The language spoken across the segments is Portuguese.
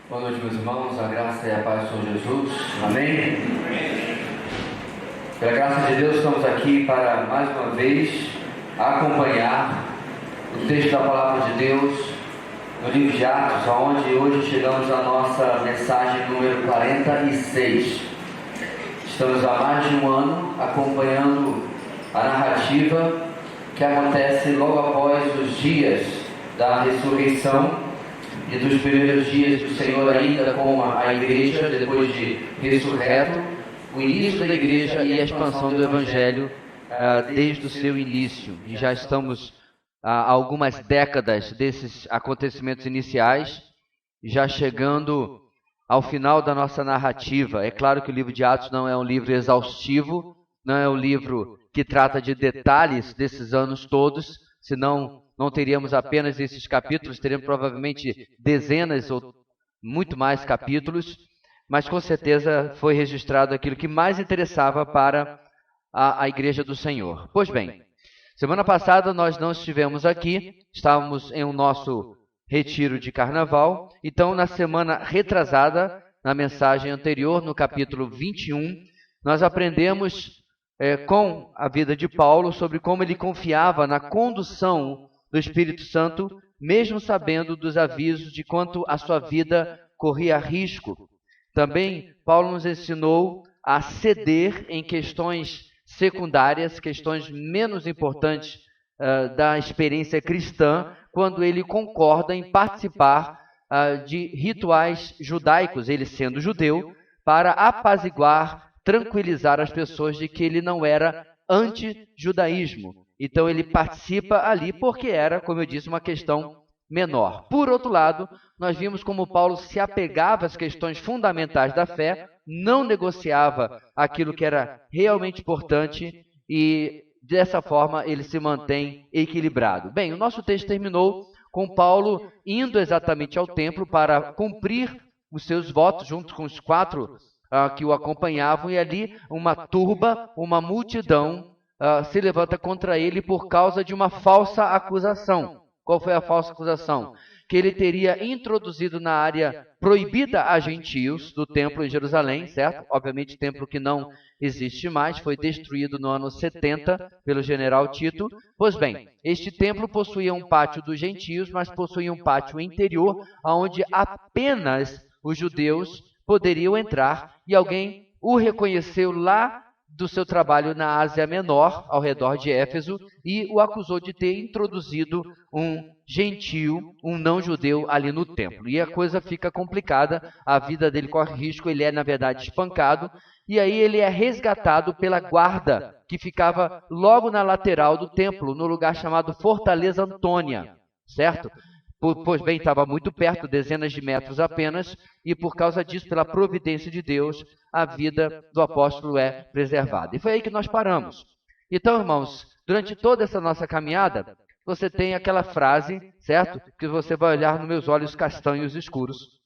Boa noite, meus irmãos, a graça e a paz do Senhor Jesus, amém? Pela graça de Deus, estamos aqui para, mais uma vez, acompanhar o texto da Palavra de Deus no livro de Atos, onde hoje chegamos à nossa mensagem número 46. Estamos há mais de um ano acompanhando a narrativa que acontece logo após os dias da ressurreição e dos primeiros dias do Senhor ainda com a igreja, depois de ressurreto, o início da igreja e a expansão do Evangelho desde o seu início. E já estamos há algumas décadas desses acontecimentos iniciais, já chegando ao final da nossa narrativa. É claro que o livro de Atos não é um livro exaustivo, não é um livro que trata de detalhes desses anos todos, senão não teríamos apenas esses capítulos, teríamos provavelmente dezenas ou muito mais capítulos, mas com certeza foi registrado aquilo que mais interessava para a Igreja do Senhor. Pois bem, semana passada nós não estivemos aqui, estávamos em um nosso retiro de carnaval, então na semana retrasada, na mensagem anterior, no capítulo 21, nós aprendemos com a vida de Paulo sobre como ele confiava na condução do Espírito Santo, mesmo sabendo dos avisos de quanto a sua vida corria risco. Também Paulo nos ensinou a ceder em questões secundárias, questões menos importantes da experiência cristã, quando ele concorda em participar de rituais judaicos, ele sendo judeu, para apaziguar, tranquilizar as pessoas de que ele não era anti-judaísmo. Então ele participa ali porque era, como eu disse, uma questão menor. Por outro lado, nós vimos como Paulo se apegava às questões fundamentais da fé, não negociava aquilo que era realmente importante e dessa forma ele se mantém equilibrado. Bem, o nosso texto terminou com Paulo indo exatamente ao templo para cumprir os seus votos junto com os 4 que o acompanhavam, e ali uma turba, uma multidão se levanta contra ele por causa de uma falsa acusação. Qual foi a falsa acusação? Que ele teria introduzido na área proibida a gentios do templo em Jerusalém, certo? Obviamente, templo que não existe mais, foi destruído no ano 70 pelo general Tito. Pois bem, este templo possuía um pátio dos gentios, mas possuía um pátio interior, onde apenas os judeus poderiam entrar, e alguém o reconheceu lá do seu trabalho na Ásia Menor, ao redor de Éfeso, e o acusou de ter introduzido um gentio, um não-judeu ali no templo. E a coisa fica complicada, a vida dele corre risco, ele é, na verdade, espancado, e aí ele é resgatado pela guarda, que ficava logo na lateral do templo, no lugar chamado Fortaleza Antônia, certo? Pois bem, estava muito perto, dezenas de metros apenas, e por causa disso, pela providência de Deus, a vida do apóstolo é preservada. E foi aí que nós paramos. Então, irmãos, durante toda essa nossa caminhada, você tem aquela frase, certo? Que você vai olhar nos meus olhos castanhos escuros.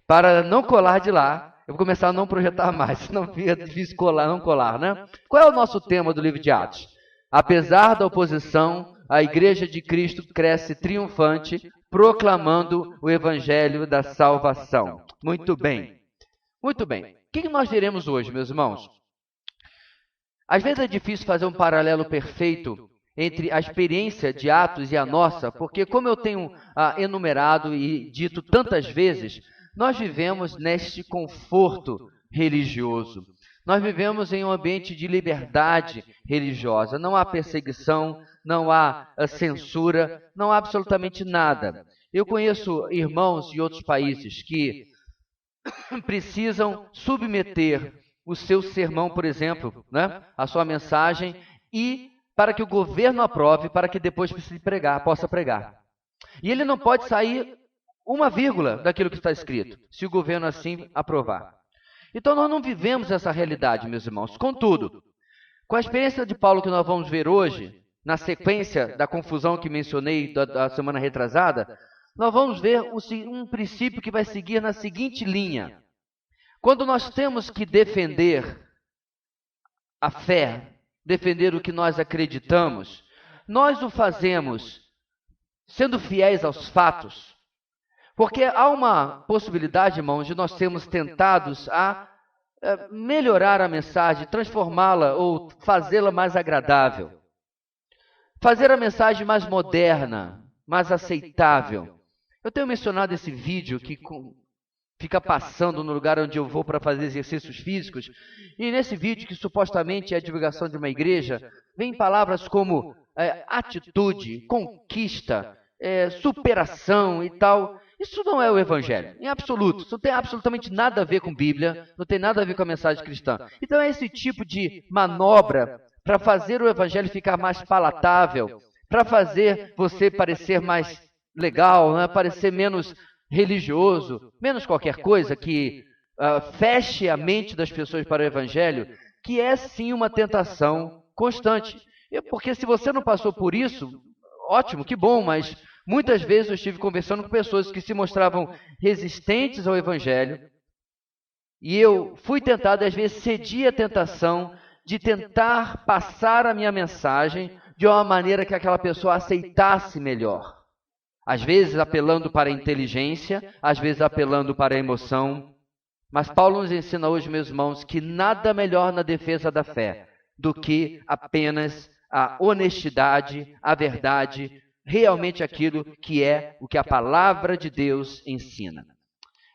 Para não colar de lá, eu vou começar a não projetar mais, senão fica difícil colar, não colar, né? Qual é o nosso tema do livro de Atos? Apesar da oposição, a Igreja de Cristo cresce triunfante, proclamando o Evangelho da salvação. Muito bem. Muito bem. O que nós veremos hoje, meus irmãos? Às vezes é difícil fazer um paralelo perfeito entre a experiência de Atos e a nossa, porque, como eu tenho enumerado e dito tantas vezes, nós vivemos neste conforto religioso. Nós vivemos em um ambiente de liberdade religiosa. Não há perseguição, não há censura, não há absolutamente nada. Eu conheço irmãos de outros países que precisam submeter o seu sermão, por exemplo, né, a sua mensagem, e para que o governo aprove, para que depois possa pregar. E ele não pode sair uma vírgula daquilo que está escrito, se o governo assim aprovar. Então nós não vivemos essa realidade, meus irmãos. Contudo, com a experiência de Paulo que nós vamos ver hoje, na sequência da confusão que mencionei da semana retrasada, nós vamos ver um princípio que vai seguir na seguinte linha. Quando nós temos que defender a fé, defender o que nós acreditamos, nós o fazemos sendo fiéis aos fatos, Porque há uma possibilidade, irmãos, de nós sermos tentados a melhorar a mensagem, transformá-la ou fazê-la mais agradável. Fazer a mensagem mais moderna, mais aceitável. Eu tenho mencionado esse vídeo que fica passando no lugar onde eu vou para fazer exercícios físicos. E nesse vídeo, que supostamente é a divulgação de uma igreja, vem palavras como atitude, conquista, superação e tal. Isso não é o Evangelho, em absoluto. Isso não tem absolutamente nada a ver com Bíblia, não tem nada a ver com a mensagem cristã. Então é esse tipo de manobra para fazer o Evangelho ficar mais palatável, para fazer você parecer mais legal, né? Parecer menos religioso, menos qualquer coisa que feche a mente das pessoas para o Evangelho, que é sim uma tentação constante. Porque se você não passou por isso, ótimo, que bom, mas muitas vezes eu estive conversando com pessoas que se mostravam resistentes ao Evangelho, e eu fui tentado, às vezes cedi à tentação de tentar passar a minha mensagem de uma maneira que aquela pessoa aceitasse melhor. Às vezes apelando para a inteligência, às vezes apelando para a emoção. Mas Paulo nos ensina hoje, meus irmãos, que nada melhor na defesa da fé do que apenas a honestidade, a verdade, realmente aquilo que é o que a palavra de Deus ensina.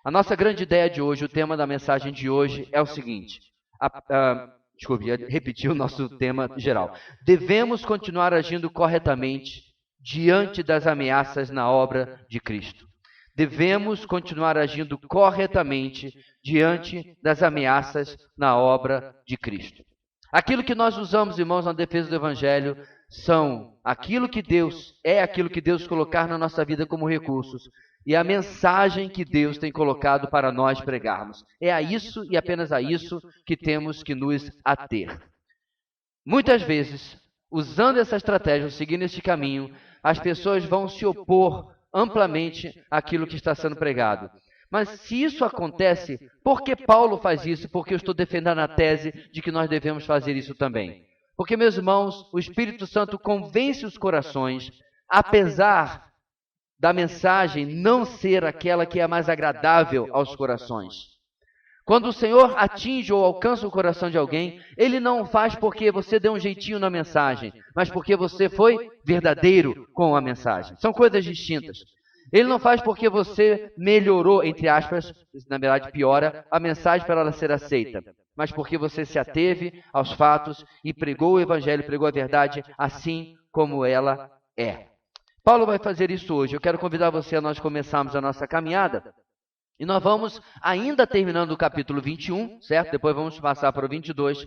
A nossa grande ideia de hoje, o tema da mensagem de hoje é o seguinte. Desculpe, repetir o nosso tema geral. Devemos continuar agindo corretamente diante das ameaças na obra de Cristo. Devemos continuar agindo corretamente diante das ameaças na obra de Cristo. Aquilo que nós usamos, irmãos, na defesa do Evangelho são aquilo que Deus colocar na nossa vida como recursos e a mensagem que Deus tem colocado para nós pregarmos. É a isso e apenas a isso que temos que nos ater. Muitas vezes, usando essa estratégia, seguindo este caminho, as pessoas vão se opor amplamente àquilo que está sendo pregado. Mas se isso acontece, por que Paulo faz isso? Porque eu estou defendendo a tese de que nós devemos fazer isso também. Porque, meus irmãos, o Espírito Santo convence os corações, apesar da mensagem não ser aquela que é mais agradável aos corações. Quando o Senhor atinge ou alcança o coração de alguém, Ele não faz porque você deu um jeitinho na mensagem, mas porque você foi verdadeiro com a mensagem. São coisas distintas. Ele não faz porque você melhorou, entre aspas, na verdade piora, a mensagem para ela ser aceita, mas porque você se ateve aos fatos e pregou o Evangelho, pregou a verdade assim como ela é. Paulo vai fazer isso hoje. Eu quero convidar você a nós começarmos a nossa caminhada. E nós vamos, ainda terminando o capítulo 21, certo? Depois vamos passar para o 22.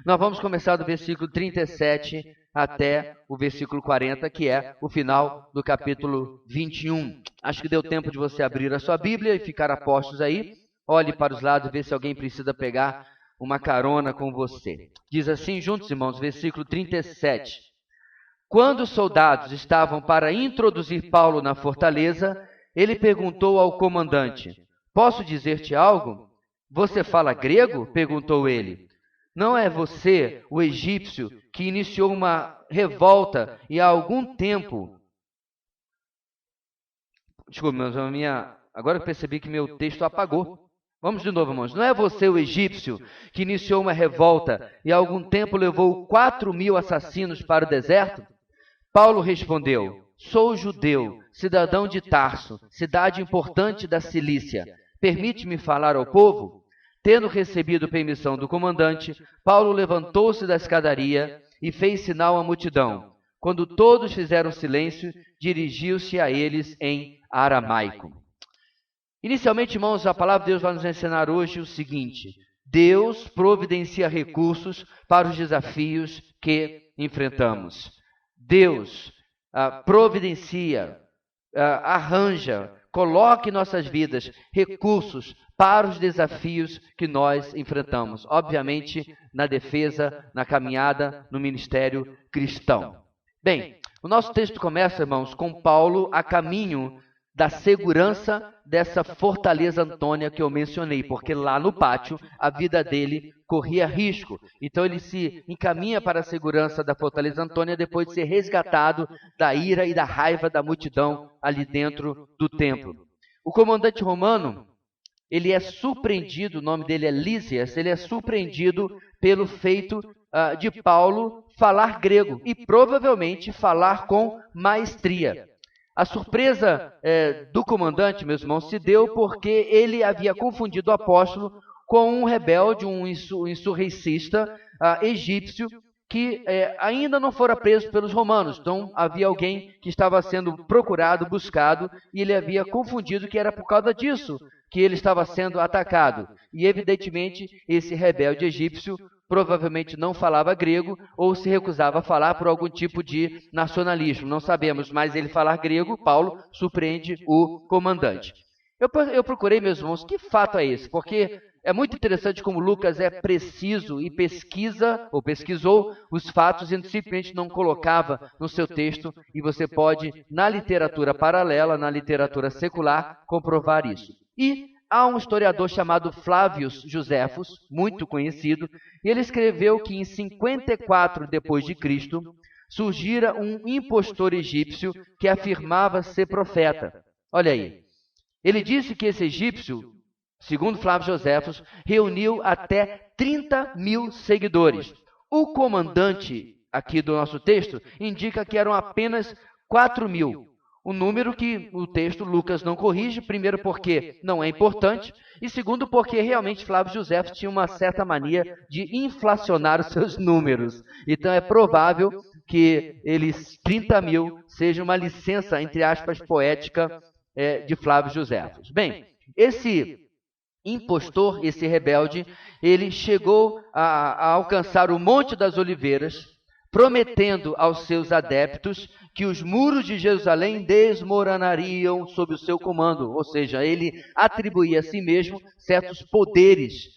Nós vamos começar do versículo 37 até o versículo 40, que é o final do capítulo 21. Acho que deu tempo de você abrir a sua Bíblia e ficar a postos aí. Olhe para os lados e vê se alguém precisa pegar uma carona com você. Diz assim, juntos, irmãos, versículo 37. Quando os soldados estavam para introduzir Paulo na fortaleza, ele perguntou ao comandante: "Posso dizer-te algo?" "Você fala grego?" perguntou ele. "Não é você, o egípcio, que iniciou uma revolta e há algum tempo..." Desculpe, mas agora eu percebi que meu texto apagou. Vamos de novo, irmãos. "Não é você, o egípcio, que iniciou uma revolta e há algum tempo levou 4.000 assassinos para o deserto?" Paulo respondeu: "Sou judeu, cidadão de Tarso, cidade importante da Cilícia. Permite-me falar ao povo?" Tendo recebido permissão do comandante, Paulo levantou-se da escadaria e fez sinal à multidão. Quando todos fizeram silêncio, dirigiu-se a eles em aramaico. Inicialmente, irmãos, a palavra de Deus vai nos ensinar hoje o seguinte: Deus providencia recursos para os desafios que enfrentamos. Deus providencia, arranja, coloca em nossas vidas recursos para os desafios que nós enfrentamos. Obviamente, na defesa, na caminhada, no ministério cristão. Bem, o nosso texto começa, irmãos, com Paulo a caminho da segurança dessa fortaleza Antônia que eu mencionei, porque lá no pátio a vida dele corria risco. Então ele se encaminha para a segurança da fortaleza Antônia depois de ser resgatado da ira e da raiva da multidão ali dentro do templo. o comandante romano, ele é surpreendido, o nome dele é Lísias, ele é surpreendido pelo feito de Paulo falar grego e provavelmente falar com maestria. A surpresa do comandante, meus irmãos, se deu porque ele havia confundido o apóstolo com um rebelde, um insurrecista egípcio, que ainda não fora preso pelos romanos. Então, havia alguém que estava sendo procurado, buscado, e ele havia confundido que era por causa disso que ele estava sendo atacado. E, evidentemente, esse rebelde egípcio provavelmente não falava grego ou se recusava a falar por algum tipo de nacionalismo. Não sabemos, mas ele falar grego, Paulo surpreende o comandante. Eu procurei, meus irmãos, que fato é esse? Porque é muito interessante como Lucas é preciso e pesquisou os fatos e simplesmente não colocava no seu texto, e você pode, na literatura paralela, na literatura secular, comprovar isso. E há um historiador chamado Flávio Joséfos, muito conhecido, e ele escreveu que em 54 depois de Cristo surgira um impostor egípcio que afirmava ser profeta. Olha aí. Ele disse que esse egípcio, segundo Flávio Joséfos, reuniu até 30 mil seguidores. O comandante aqui do nosso texto indica que eram apenas 4 mil. Um número que o texto Lucas não corrige, primeiro porque não é importante, e segundo porque realmente Flávio Joséfos tinha uma certa mania de inflacionar os seus números. Então é provável que eles 30 mil seja uma licença, entre aspas, poética de Flávio Joséfos. Bem, esse impostor, esse rebelde, ele chegou a alcançar o Monte das Oliveiras, prometendo aos seus adeptos que os muros de Jerusalém desmoronariam sob o seu comando, ou seja, ele atribuía a si mesmo certos poderes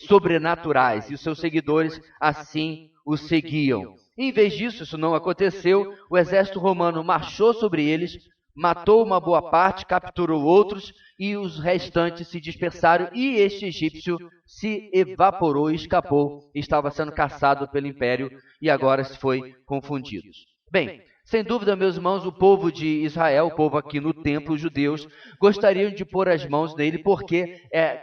sobrenaturais, e os seus seguidores assim o seguiam. Em vez disso, isso não aconteceu, o exército romano marchou sobre eles, matou uma boa parte, capturou outros, e os restantes se dispersaram, e este egípcio se evaporou e escapou. Estava sendo caçado pelo império e agora se foi confundido. Bem, sem dúvida, meus irmãos, o povo de Israel, o povo aqui no templo, os judeus, gostariam de pôr as mãos nele, porque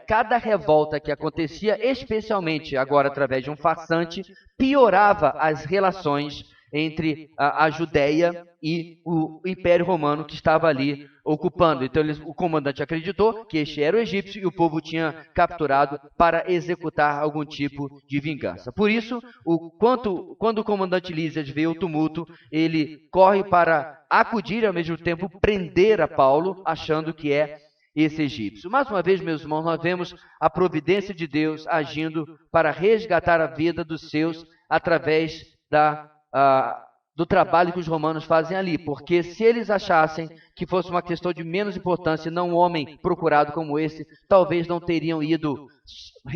cada revolta que acontecia, especialmente agora através de um farsante, piorava as relações entre a Judéia e o Império Romano que estava ali ocupando. Então o comandante acreditou que este era o egípcio e o povo tinha capturado para executar algum tipo de vingança. Por isso, quando o comandante Lísias vê o tumulto, ele corre para acudir e ao mesmo tempo prender a Paulo, achando que é esse egípcio. Mais uma vez, meus irmãos, nós vemos a providência de Deus agindo para resgatar a vida dos seus através do trabalho que os romanos fazem ali, porque se eles achassem que fosse uma questão de menos importância, não um homem procurado como esse, talvez não teriam ido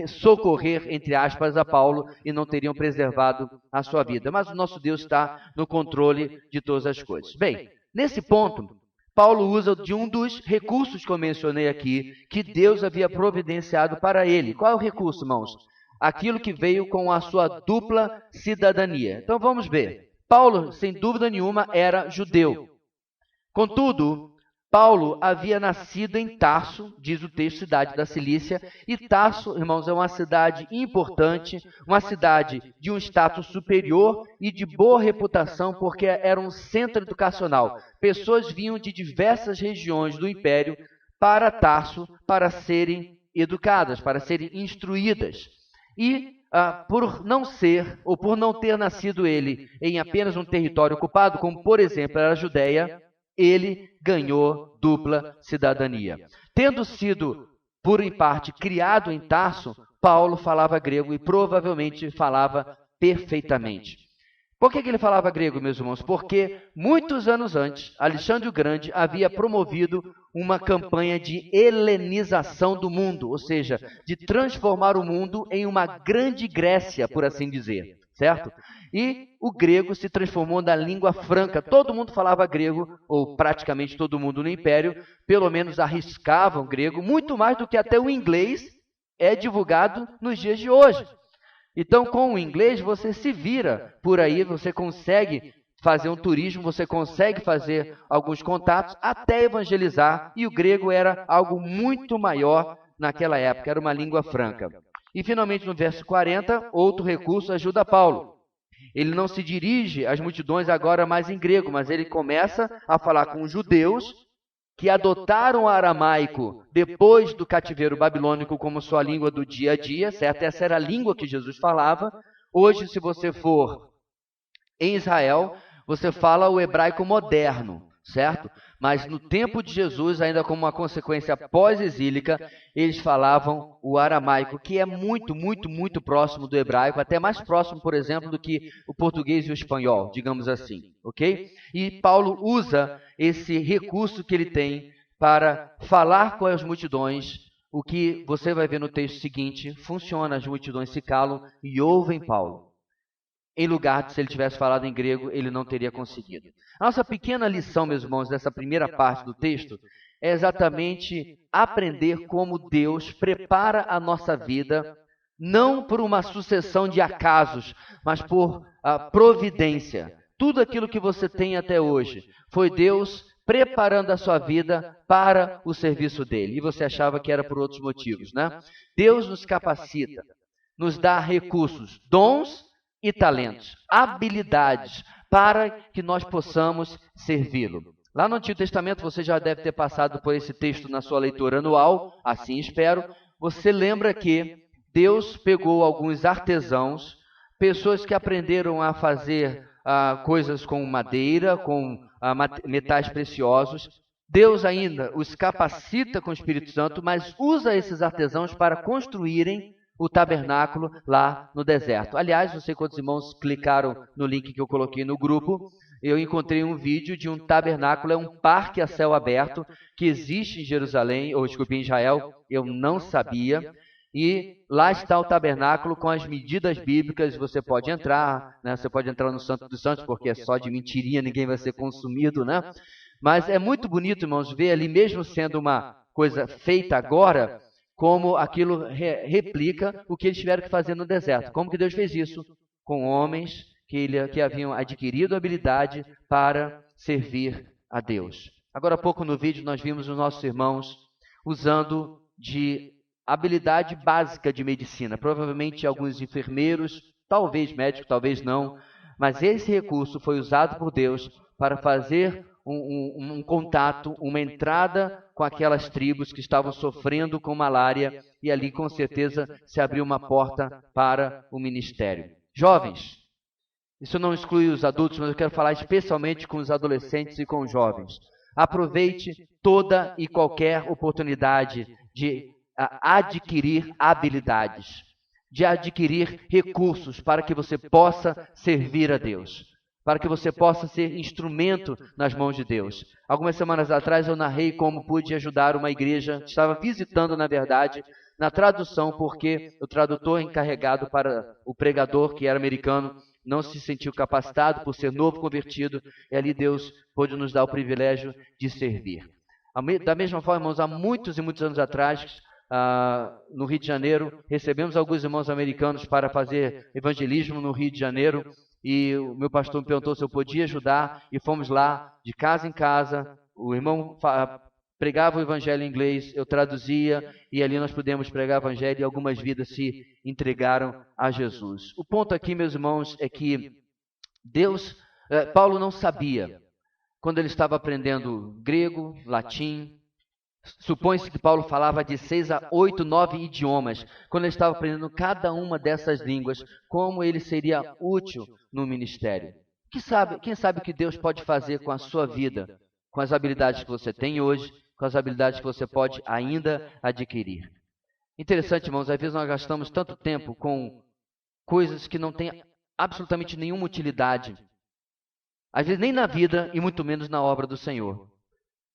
socorrer, entre aspas, a Paulo e não teriam preservado a sua vida. Mas o nosso Deus está no controle de todas as coisas. Bem, nesse ponto, Paulo usa de um dos recursos que eu mencionei aqui, que Deus havia providenciado para ele. Qual é o recurso, irmãos? Aquilo que veio com a sua dupla cidadania. Então vamos ver. Paulo, sem dúvida nenhuma, era judeu. Contudo, Paulo havia nascido em Tarso, diz o texto, cidade da Cilícia, e Tarso, irmãos, é uma cidade importante, uma cidade de um status superior e de boa reputação, porque era um centro educacional. Pessoas vinham de diversas regiões do império para Tarso para serem educadas, para serem instruídas. E por não ser, ou por não ter nascido ele em apenas um território ocupado, como por exemplo era a Judéia, ele ganhou dupla cidadania. Tendo sido, por em parte, criado em Tarso, Paulo falava grego e provavelmente falava perfeitamente. Por que ele falava grego, meus irmãos? Porque muitos anos antes, Alexandre o Grande havia promovido uma campanha de helenização do mundo, ou seja, de transformar o mundo em uma grande Grécia, por assim dizer, certo? E o grego se transformou na língua franca. Todo mundo falava grego, ou praticamente todo mundo no Império, pelo menos arriscavam grego, muito mais do que até o inglês é divulgado nos dias de hoje. Então, com o inglês, você se vira por aí, você consegue fazer um turismo, você consegue fazer alguns contatos até evangelizar, e o grego era algo muito maior naquela época, era uma língua franca. E finalmente no verso 40, outro recurso ajuda Paulo. Ele não se dirige às multidões agora mais em grego, mas ele começa a falar com os judeus que adotaram o aramaico depois do cativeiro babilônico como sua língua do dia a dia, certo? Essa era a língua que Jesus falava. Hoje, se você for em Israel, você fala o hebraico moderno, certo? Mas no tempo de Jesus, ainda como uma consequência pós-exílica, eles falavam o aramaico, que é muito, muito, muito próximo do hebraico, até mais próximo, por exemplo, do que o português e o espanhol, digamos assim, ok? E Paulo usa esse recurso que ele tem para falar com as multidões. O que você vai ver no texto seguinte, funciona, as multidões se calam e ouvem Paulo. Em lugar de, se ele tivesse falado em grego, ele não teria conseguido. A nossa pequena lição, meus irmãos, dessa primeira parte do texto, é exatamente aprender como Deus prepara a nossa vida, não por uma sucessão de acasos, mas por providência. Tudo aquilo que você tem até hoje foi Deus preparando a sua vida para o serviço dele. E você achava que era por outros motivos, né? Deus nos capacita, nos dá recursos, dons e talentos, habilidades, para que nós possamos servi-lo. Lá no Antigo Testamento, você já deve ter passado por esse texto na sua leitura anual, assim espero. Você lembra que Deus pegou alguns artesãos, pessoas que aprenderam a fazer coisas com madeira, com metais preciosos. Deus ainda os capacita com o Espírito Santo, mas usa esses artesãos para construírem o tabernáculo lá no deserto. Aliás, não sei quantos irmãos clicaram no link que eu coloquei no grupo, eu encontrei um vídeo de um tabernáculo, é um parque a céu aberto que existe em Jerusalém, ou desculpe, em Israel, eu não sabia. E lá está o tabernáculo com as medidas bíblicas, você pode entrar, né? Você pode entrar no Santo dos Santos, porque é só de mentirinha, ninguém vai ser consumido, né? Mas é muito bonito, irmãos, ver ali, mesmo sendo uma coisa feita agora, como aquilo replica o que eles tiveram que fazer no deserto. Como que Deus fez isso? Com homens que haviam adquirido habilidade para servir a Deus. Agora há pouco no vídeo nós vimos os nossos irmãos usando de habilidade básica de medicina. Provavelmente alguns enfermeiros, talvez médicos, talvez não. Mas esse recurso foi usado por Deus para fazer um contato, uma entrada com aquelas tribos que estavam sofrendo com malária, e ali com certeza se abriu uma porta para o ministério. Jovens, isso não exclui os adultos, mas eu quero falar especialmente com os adolescentes e com os jovens. Aproveite toda e qualquer oportunidade de adquirir habilidades, de adquirir recursos para que você possa servir a Deus, para que você possa ser instrumento nas mãos de Deus. Algumas semanas atrás eu narrei como pude ajudar uma igreja, estava visitando, na verdade, na tradução, porque o tradutor encarregado para o pregador, que era americano, não se sentiu capacitado por ser novo convertido, e ali Deus pôde nos dar o privilégio de servir. Da mesma forma, irmãos, há muitos e muitos anos atrás, no Rio de Janeiro, recebemos alguns irmãos americanos para fazer evangelismo no Rio de Janeiro, e o meu pastor me perguntou se eu podia ajudar, e fomos lá, de casa em casa. O irmão pregava o evangelho em inglês, eu traduzia, e ali nós pudemos pregar o evangelho, e algumas vidas se entregaram a Jesus. O ponto aqui, meus irmãos, é que Paulo não sabia, quando ele estava aprendendo grego, latim. Supõe-se que Paulo falava de 6 a 8, 9 idiomas. Quando ele estava aprendendo cada uma dessas línguas, como ele seria útil no ministério. Quem sabe o que Deus pode fazer com a sua vida, com as habilidades que você tem hoje, com as habilidades que você pode ainda adquirir. Interessante, irmãos, às vezes nós gastamos tanto tempo com coisas que não têm absolutamente nenhuma utilidade. Às vezes nem na vida e muito menos na obra do Senhor.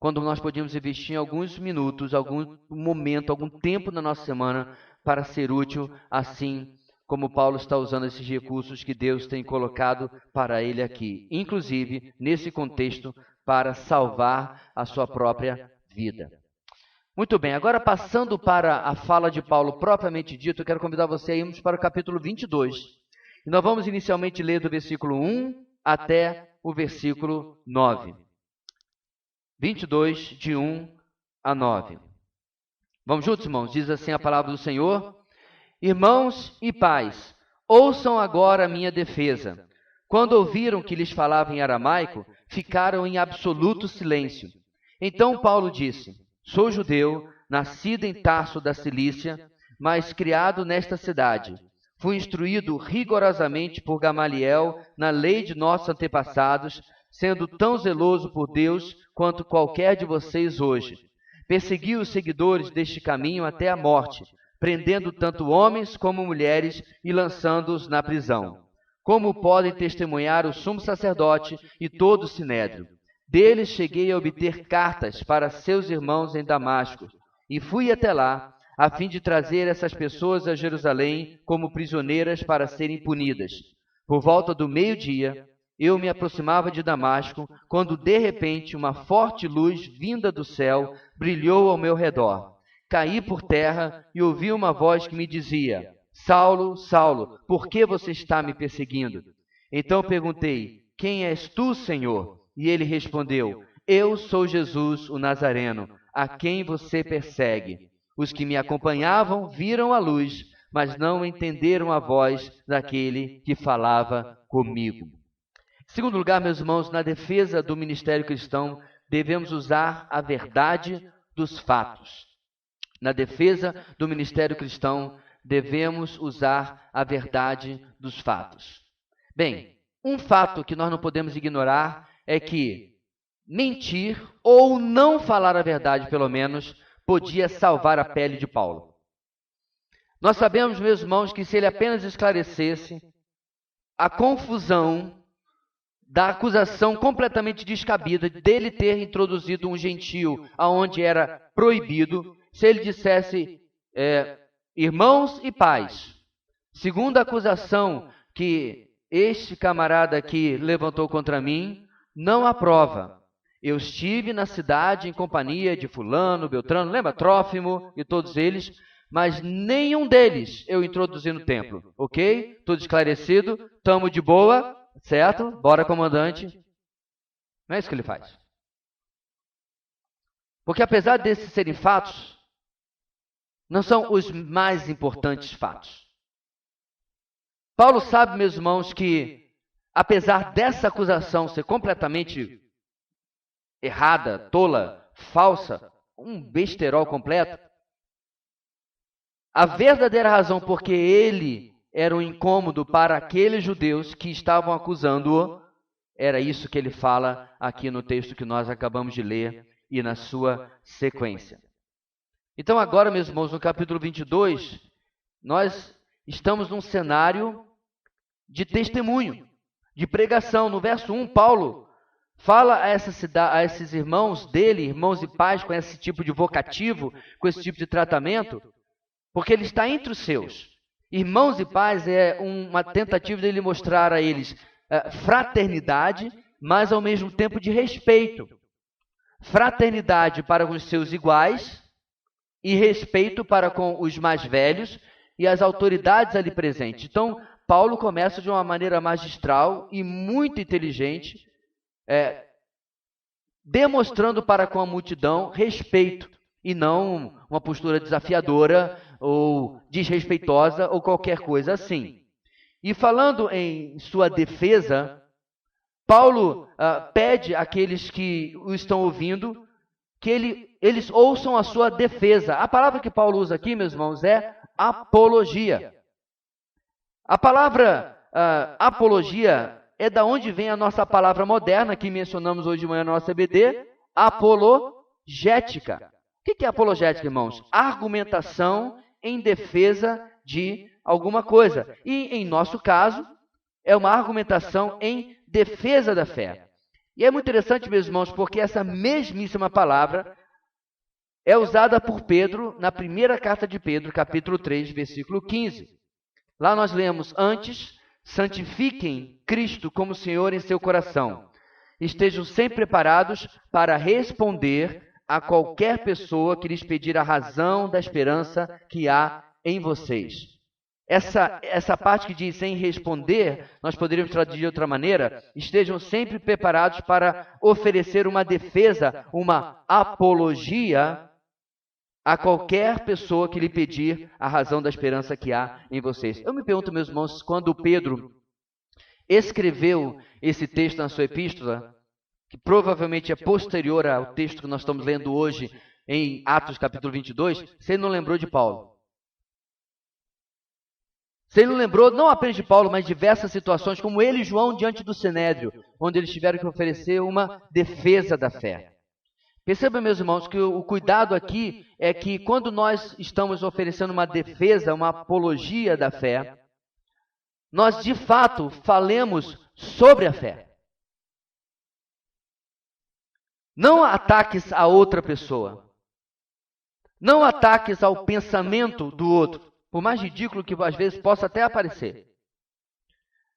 Quando nós podíamos investir em alguns minutos, algum momento, algum tempo na nossa semana para ser útil, assim como Paulo está usando esses recursos que Deus tem colocado para ele aqui. Inclusive, nesse contexto, para salvar a sua própria vida. Muito bem, agora passando para a fala de Paulo propriamente dito, eu quero convidar você a irmos para o capítulo 22. E nós vamos inicialmente ler do versículo 1 até o versículo 9. 22, de 1 a 9. Vamos juntos, irmãos? Diz assim a palavra do Senhor. Irmãos e pais, ouçam agora a minha defesa. Quando ouviram que lhes falava em aramaico, ficaram em absoluto silêncio. Então Paulo disse: sou judeu, nascido em Tarso da Cilícia, mas criado nesta cidade. Fui instruído rigorosamente por Gamaliel na lei de nossos antepassados, sendo tão zeloso por Deus quanto qualquer de vocês hoje. Persegui os seguidores deste caminho até a morte, prendendo tanto homens como mulheres e lançando-os na prisão. Como podem testemunhar o sumo sacerdote e todo o sinédrio. Deles cheguei a obter cartas para seus irmãos em Damasco, e fui até lá, a fim de trazer essas pessoas a Jerusalém como prisioneiras para serem punidas. Por volta do meio-dia, eu me aproximava de Damasco, quando de repente uma forte luz vinda do céu brilhou ao meu redor. Caí por terra e ouvi uma voz que me dizia: Saulo, Saulo, por que você está me perseguindo? Então perguntei: quem és tu, Senhor? E ele respondeu: eu sou Jesus, o Nazareno, a quem você persegue. Os que me acompanhavam viram a luz, mas não entenderam a voz daquele que falava comigo. Em segundo lugar, meus irmãos, na defesa do ministério cristão, devemos usar a verdade dos fatos. Na defesa do ministério cristão, devemos usar a verdade dos fatos. Bem, um fato que nós não podemos ignorar é que mentir ou não falar a verdade, pelo menos, podia salvar a pele de Paulo. Nós sabemos, meus irmãos, que se ele apenas esclarecesse a confusão da acusação completamente descabida dele ter introduzido um gentio aonde era proibido, se ele dissesse irmãos e pais, segundo a acusação que este camarada aqui levantou contra mim, não aprova. Eu estive na cidade em companhia de fulano, Beltrano, lembra? Trófimo e todos eles, mas nenhum deles eu introduzi no templo, ok? Tudo esclarecido, tamo de boa, certo? Bora, comandante. Não é isso que ele faz. Porque apesar desses serem fatos, não são os mais importantes fatos. Paulo sabe, meus irmãos, que apesar dessa acusação ser completamente errada, tola, falsa, um besterol completo, a verdadeira razão porque ele era um incômodo para aqueles judeus que estavam acusando-o, era isso que ele fala aqui no texto que nós acabamos de ler e na sua sequência. Então agora, meus irmãos, no capítulo 22, nós estamos num cenário de testemunho, de pregação. No verso 1, Paulo fala a esses irmãos dele, irmãos e pais, com esse tipo de vocativo, com esse tipo de tratamento, porque ele está entre os seus. Irmãos e pais é uma tentativa dele mostrar a eles fraternidade, mas ao mesmo tempo de respeito. Fraternidade para com os seus iguais e respeito para com os mais velhos e as autoridades ali presentes. Então, Paulo começa de uma maneira magistral e muito inteligente, demonstrando para com a multidão respeito e não uma postura desafiadora ou desrespeitosa ou qualquer coisa assim. E falando em sua defesa, Paulo pede àqueles que o estão ouvindo que eles ouçam a sua defesa. A palavra que Paulo usa aqui, meus irmãos, é apologia. A palavra apologia é da onde vem a nossa palavra moderna, que mencionamos hoje de manhã na nossa EBD, apologética. O que é apologética, irmãos? Argumentação em defesa de alguma coisa. E, em nosso caso, é uma argumentação em defesa da fé. E é muito interessante, meus irmãos, porque essa mesmíssima palavra é usada por Pedro na primeira carta de Pedro, capítulo 3, versículo 15. Lá nós lemos: antes, santifiquem Cristo como Senhor em seu coração. Estejam sempre preparados para responder a qualquer pessoa que lhes pedir a razão da esperança que há em vocês. essa parte que diz sem responder, nós poderíamos traduzir de outra maneira, estejam sempre preparados para oferecer uma defesa, uma apologia a qualquer pessoa que lhe pedir a razão da esperança que há em vocês. Eu me pergunto, meus irmãos, quando Pedro escreveu esse texto na sua epístola, que provavelmente é posterior ao texto que nós estamos lendo hoje em Atos capítulo 22, se ele não lembrou de Paulo. Se ele não lembrou, não apenas de Paulo, mas de diversas situações, como ele e João diante do Sinédrio, onde eles tiveram que oferecer uma defesa da fé. Perceba, meus irmãos, que o cuidado aqui é que quando nós estamos oferecendo uma defesa, uma apologia da fé, nós de fato falemos sobre a fé. Não ataques a outra pessoa. Não ataques ao pensamento do outro. Por mais ridículo que às vezes possa até aparecer.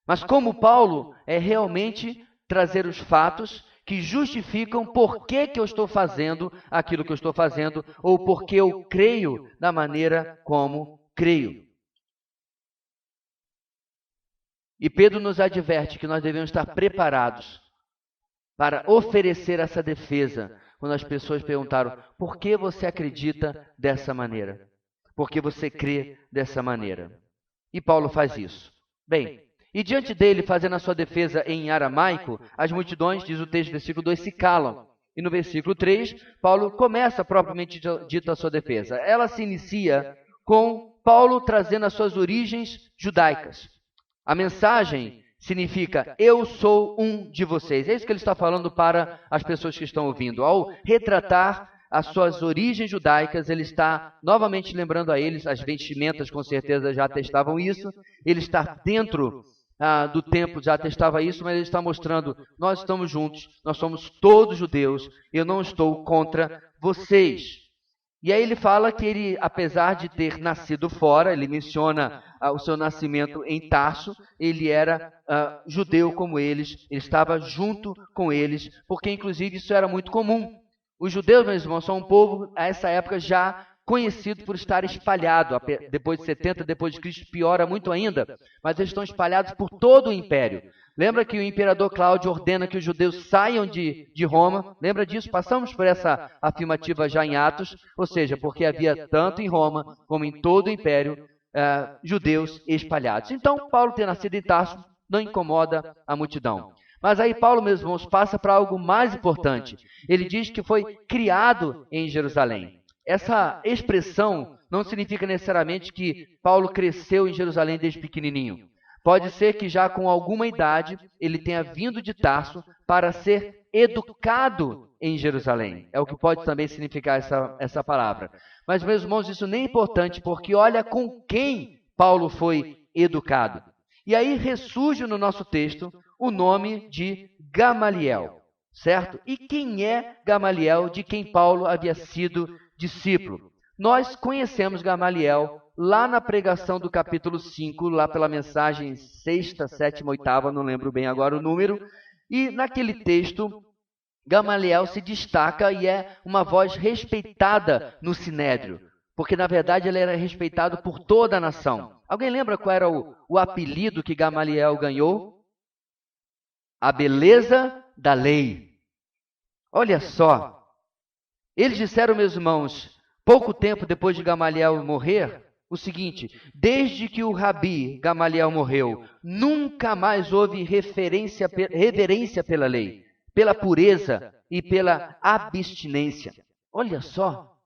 Mas como Paulo é realmente trazer os fatos que justificam por que eu estou fazendo aquilo que eu estou fazendo, ou porque eu creio da maneira como creio. E Pedro nos adverte que nós devemos estar preparados para oferecer essa defesa, quando as pessoas perguntaram, por que você acredita dessa maneira? Porque você crê dessa maneira. E Paulo faz isso. Bem, e diante dele, fazendo a sua defesa em aramaico, as multidões, diz o texto, versículo 2, se calam. E no versículo 3, Paulo começa propriamente dito a sua defesa. Ela se inicia com Paulo trazendo as suas origens judaicas. A mensagem significa, eu sou um de vocês. É isso que ele está falando para as pessoas que estão ouvindo. Ao retratar as suas origens judaicas, ele está novamente lembrando a eles, as vestimentas com certeza já atestavam isso, ele está dentro do templo, já atestava isso, mas ele está mostrando, nós estamos juntos, nós somos todos judeus, eu não estou contra vocês. E aí ele fala que ele, apesar de ter nascido fora, ele menciona o seu nascimento em Tarso, ele era judeu como eles, ele estava junto com eles, porque inclusive isso era muito comum. Os judeus, meus irmãos, são um povo, a essa época, já conhecido por estar espalhado. Depois de 70, depois de Cristo, piora muito ainda. Mas eles estão espalhados por todo o império. Lembra que o imperador Cláudio ordena que os judeus saiam de Roma? Lembra disso? Passamos por essa afirmativa já em Atos. Ou seja, porque havia tanto em Roma como em todo o império judeus espalhados. Então, Paulo ter nascido em Tarso não incomoda a multidão. Mas aí Paulo, meus irmãos, passa para algo mais importante. Ele diz que foi criado em Jerusalém. Essa expressão não significa necessariamente que Paulo cresceu em Jerusalém desde pequenininho. Pode ser que já com alguma idade ele tenha vindo de Tarso para ser educado em Jerusalém. É o que pode também significar essa palavra. Mas, meus irmãos, isso nem é importante, porque olha com quem Paulo foi educado. E aí ressurge no nosso texto o nome de Gamaliel, certo? E quem é Gamaliel, de quem Paulo havia sido discípulo? Nós conhecemos Gamaliel lá na pregação do capítulo 5, lá pela mensagem 6ª, 7ª, 8ª, não lembro bem agora o número, e naquele texto, Gamaliel se destaca e é uma voz respeitada no Sinédrio, porque na verdade ele era respeitado por toda a nação. Alguém lembra qual era o apelido que Gamaliel ganhou? A beleza da lei. Olha só, eles disseram, meus irmãos, pouco tempo depois de Gamaliel morrer, o seguinte, desde que o Rabi Gamaliel morreu, nunca mais houve reverência pela lei, pela pureza e pela abstinência. Olha só.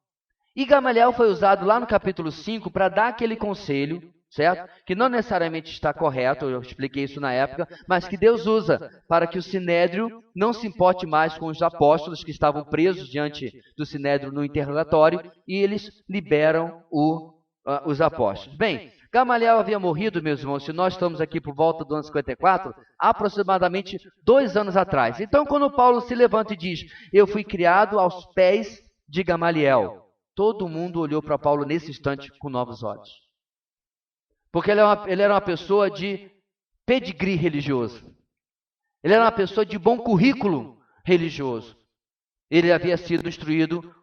E Gamaliel foi usado lá no capítulo 5 para dar aquele conselho, certo? Que não necessariamente está correto, eu expliquei isso na época, mas que Deus usa para que o Sinédrio não se importe mais com os apóstolos que estavam presos diante do Sinédrio no interrogatório e eles liberam os apóstolos. Bem, Gamaliel havia morrido, meus irmãos, se nós estamos aqui por volta do ano 54, aproximadamente 2 anos atrás. Então, quando Paulo se levanta e diz, eu fui criado aos pés de Gamaliel, todo mundo olhou para Paulo nesse instante com novos olhos. Porque ele era uma pessoa de pedigree religioso. Ele era uma pessoa de bom currículo religioso. Ele havia sido instruído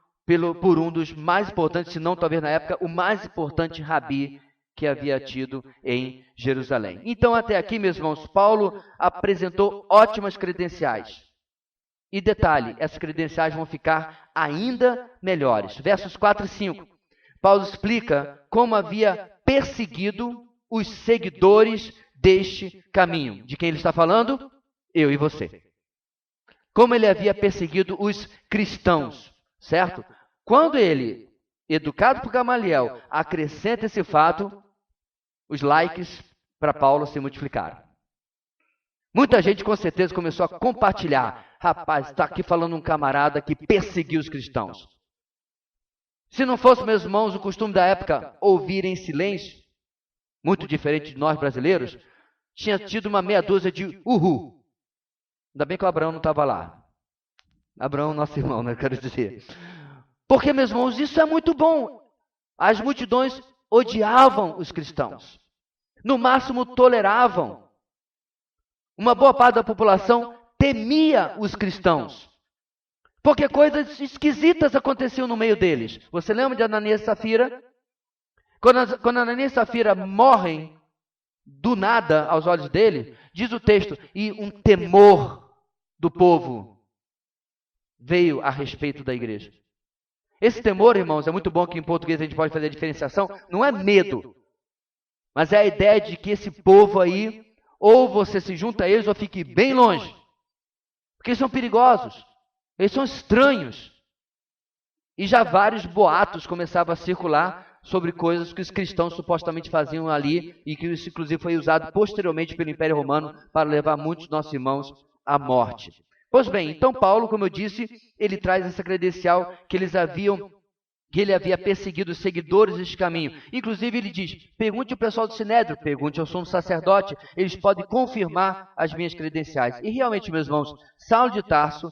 por um dos mais importantes, se não talvez na época, o mais importante rabi que havia tido em Jerusalém. Então, até aqui, meus irmãos, Paulo apresentou ótimas credenciais. E detalhe, essas credenciais vão ficar ainda melhores. Versos 4 e 5. Paulo explica como havia perseguido os seguidores deste caminho. De quem ele está falando? Eu e você. Como ele havia perseguido os cristãos, certo? Quando ele, educado por Gamaliel, acrescenta esse fato, os likes para Paulo se multiplicaram. Muita gente com certeza começou a compartilhar. Rapaz, está aqui falando um camarada que perseguiu os cristãos. Se não fosse, meus irmãos, o costume da época ouvir em silêncio, muito diferente de nós brasileiros, tinha tido uma meia dúzia de uhul. Ainda bem que o Abraão não estava lá. Abraão, nosso irmão, né? Quero dizer. Porque, meus irmãos, isso é muito bom. As multidões odiavam os cristãos. No máximo, toleravam. Uma boa parte da população temia os cristãos. Porque coisas esquisitas aconteciam no meio deles. Você lembra de Ananias e Safira? Quando Ananias e Safira morrem do nada aos olhos dele, diz o texto, e um temor do povo veio a respeito da igreja. Esse temor, irmãos, é muito bom que em português a gente pode fazer a diferenciação, não é medo, mas é a ideia de que esse povo aí, ou você se junta a eles ou fique bem longe, porque eles são perigosos, eles são estranhos. E já vários boatos começavam a circular sobre coisas que os cristãos supostamente faziam ali e que isso, inclusive, foi usado posteriormente pelo Império Romano para levar muitos nossos irmãos à morte. Pois bem, então Paulo, como eu disse, ele traz essa credencial que ele havia perseguido os seguidores deste caminho. Inclusive, ele diz, pergunte ao pessoal do Sinédrio, pergunte ao sumo sacerdote, eles podem confirmar as minhas credenciais. E realmente, meus irmãos, Saulo de Tarso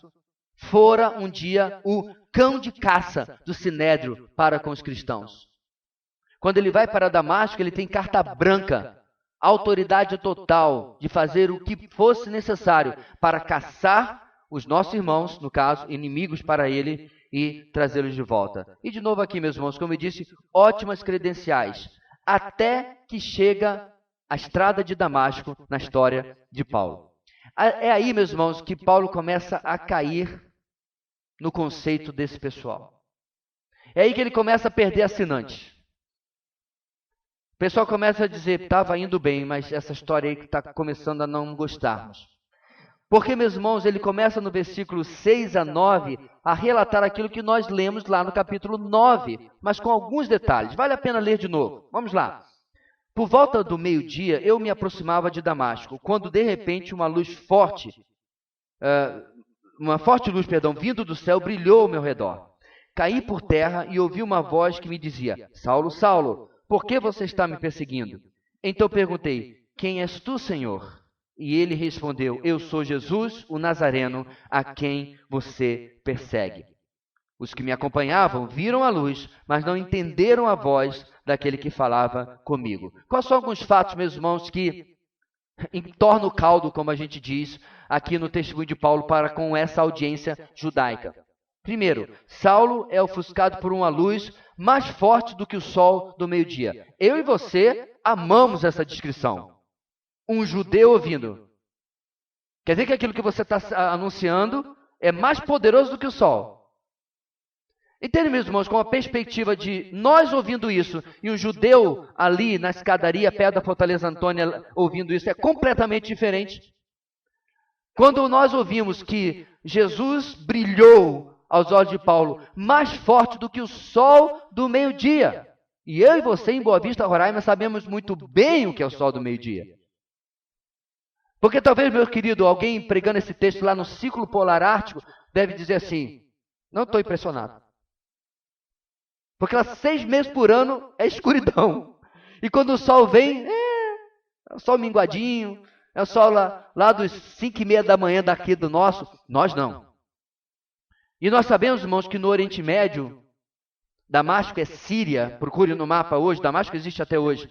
fora um dia o cão de caça do Sinédrio para com os cristãos. Quando ele vai para Damasco, ele tem carta branca, autoridade total de fazer o que fosse necessário para caçar os nossos irmãos, no caso, inimigos para ele, e trazê-los de volta. E de novo aqui, meus irmãos, como eu disse, ótimas credenciais, até que chega a estrada de Damasco na história de Paulo. É aí, meus irmãos, que Paulo começa a cair no conceito desse pessoal. É aí que ele começa a perder assinantes. O pessoal começa a dizer, estava indo bem, mas essa história aí que está começando a não gostarmos. Porque, meus irmãos, ele começa no versículo 6 a 9 a relatar aquilo que nós lemos lá no capítulo 9, mas com alguns detalhes. Vale a pena ler de novo. Vamos lá. Por volta do meio-dia, eu me aproximava de Damasco, quando de repente uma luz forte, vindo do céu, brilhou ao meu redor. Caí por terra e ouvi uma voz que me dizia, Saulo, Saulo, por que você está me perseguindo? Então perguntei, quem és tu, Senhor? E ele respondeu, eu sou Jesus, o Nazareno, a quem você persegue. Os que me acompanhavam viram a luz, mas não entenderam a voz daquele que falava comigo. Quais são alguns fatos, meus irmãos, que entornam o caldo, como a gente diz, aqui no testemunho de Paulo para com essa audiência judaica? Primeiro, Saulo é ofuscado por uma luz mais forte do que o sol do meio-dia. Eu e você amamos essa descrição. Um judeu ouvindo. Quer dizer que aquilo que você está anunciando é mais poderoso do que o sol. Entende, meus irmãos, com a perspectiva de nós ouvindo isso e um judeu ali na escadaria perto da Fortaleza Antônia ouvindo isso é completamente diferente. Quando nós ouvimos que Jesus brilhou aos olhos de Paulo, mais forte do que o sol do meio-dia. E eu e você em Boa Vista, Roraima, sabemos muito bem o que é o sol do meio-dia. Porque talvez, meu querido, alguém pregando esse texto lá no Círculo Polar Ártico, deve dizer assim, não estou impressionado. Porque lá 6 meses por ano é escuridão. E quando o sol vem, é o sol minguadinho, é o sol lá dos 5:30 da manhã daqui do nosso. Nós não. E nós sabemos, irmãos, que no Oriente Médio, Damasco é Síria, procure no mapa hoje, Damasco existe até hoje.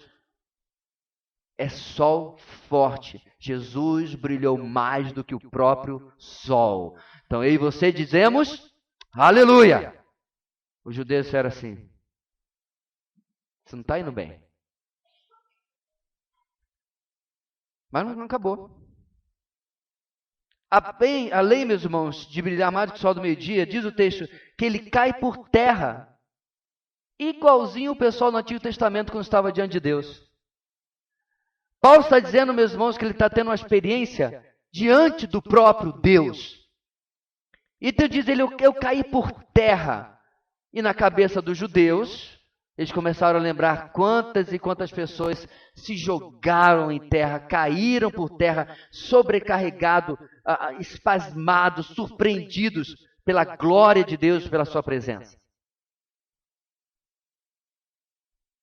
É sol forte. Jesus brilhou mais do que o próprio sol. Então eu e você dizemos, aleluia! Os judeus disseram assim, você não está indo bem. Mas não acabou. A lei, meus irmãos, de brilhar mais do que o sol do meio-dia, diz o texto que ele cai por terra, igualzinho o pessoal no Antigo Testamento quando estava diante de Deus. Paulo está dizendo, meus irmãos, que ele está tendo uma experiência diante do próprio Deus. Então diz ele, eu caí por terra. E na cabeça dos judeus, eles começaram a lembrar quantas e quantas pessoas se jogaram em terra, caíram por terra, sobrecarregados, espasmados, surpreendidos pela glória de Deus, pela sua presença.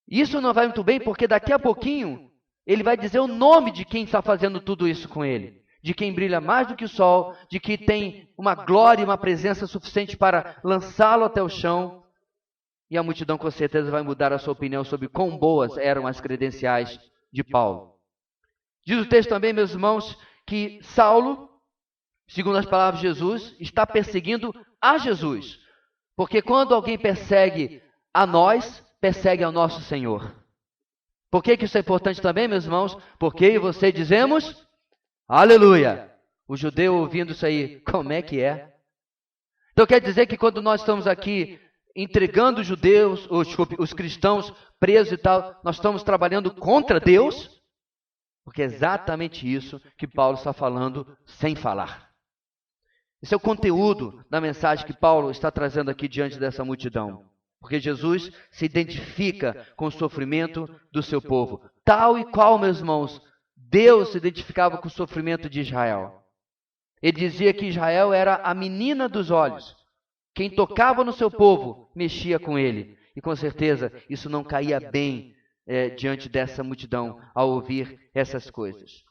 Isso não vai muito bem, porque daqui a pouquinho ele vai dizer o nome de quem está fazendo tudo isso com ele. De quem brilha mais do que o sol, de que tem uma glória e uma presença suficiente para lançá-lo até o chão. E a multidão com certeza vai mudar a sua opinião sobre quão boas eram as credenciais de Paulo. Diz o texto também, meus irmãos, que Saulo, segundo as palavras de Jesus, está perseguindo a Jesus. Porque quando alguém persegue a nós, persegue ao nosso Senhor. Por que isso é importante também, meus irmãos? Porque eu e você dizemos, aleluia! O judeu ouvindo isso aí, como é que é? Então quer dizer que quando nós estamos aqui entregando os judeus, os cristãos presos e tal, nós estamos trabalhando contra Deus? Porque é exatamente isso que Paulo está falando sem falar. Esse é o conteúdo da mensagem que Paulo está trazendo aqui diante dessa multidão. Porque Jesus se identifica com o sofrimento do seu povo. Tal e qual, meus irmãos, Deus se identificava com o sofrimento de Israel. Ele dizia que Israel era a menina dos olhos. Quem tocava no seu povo, mexia com ele. E com certeza isso não caía bem diante dessa multidão ao ouvir essas coisas.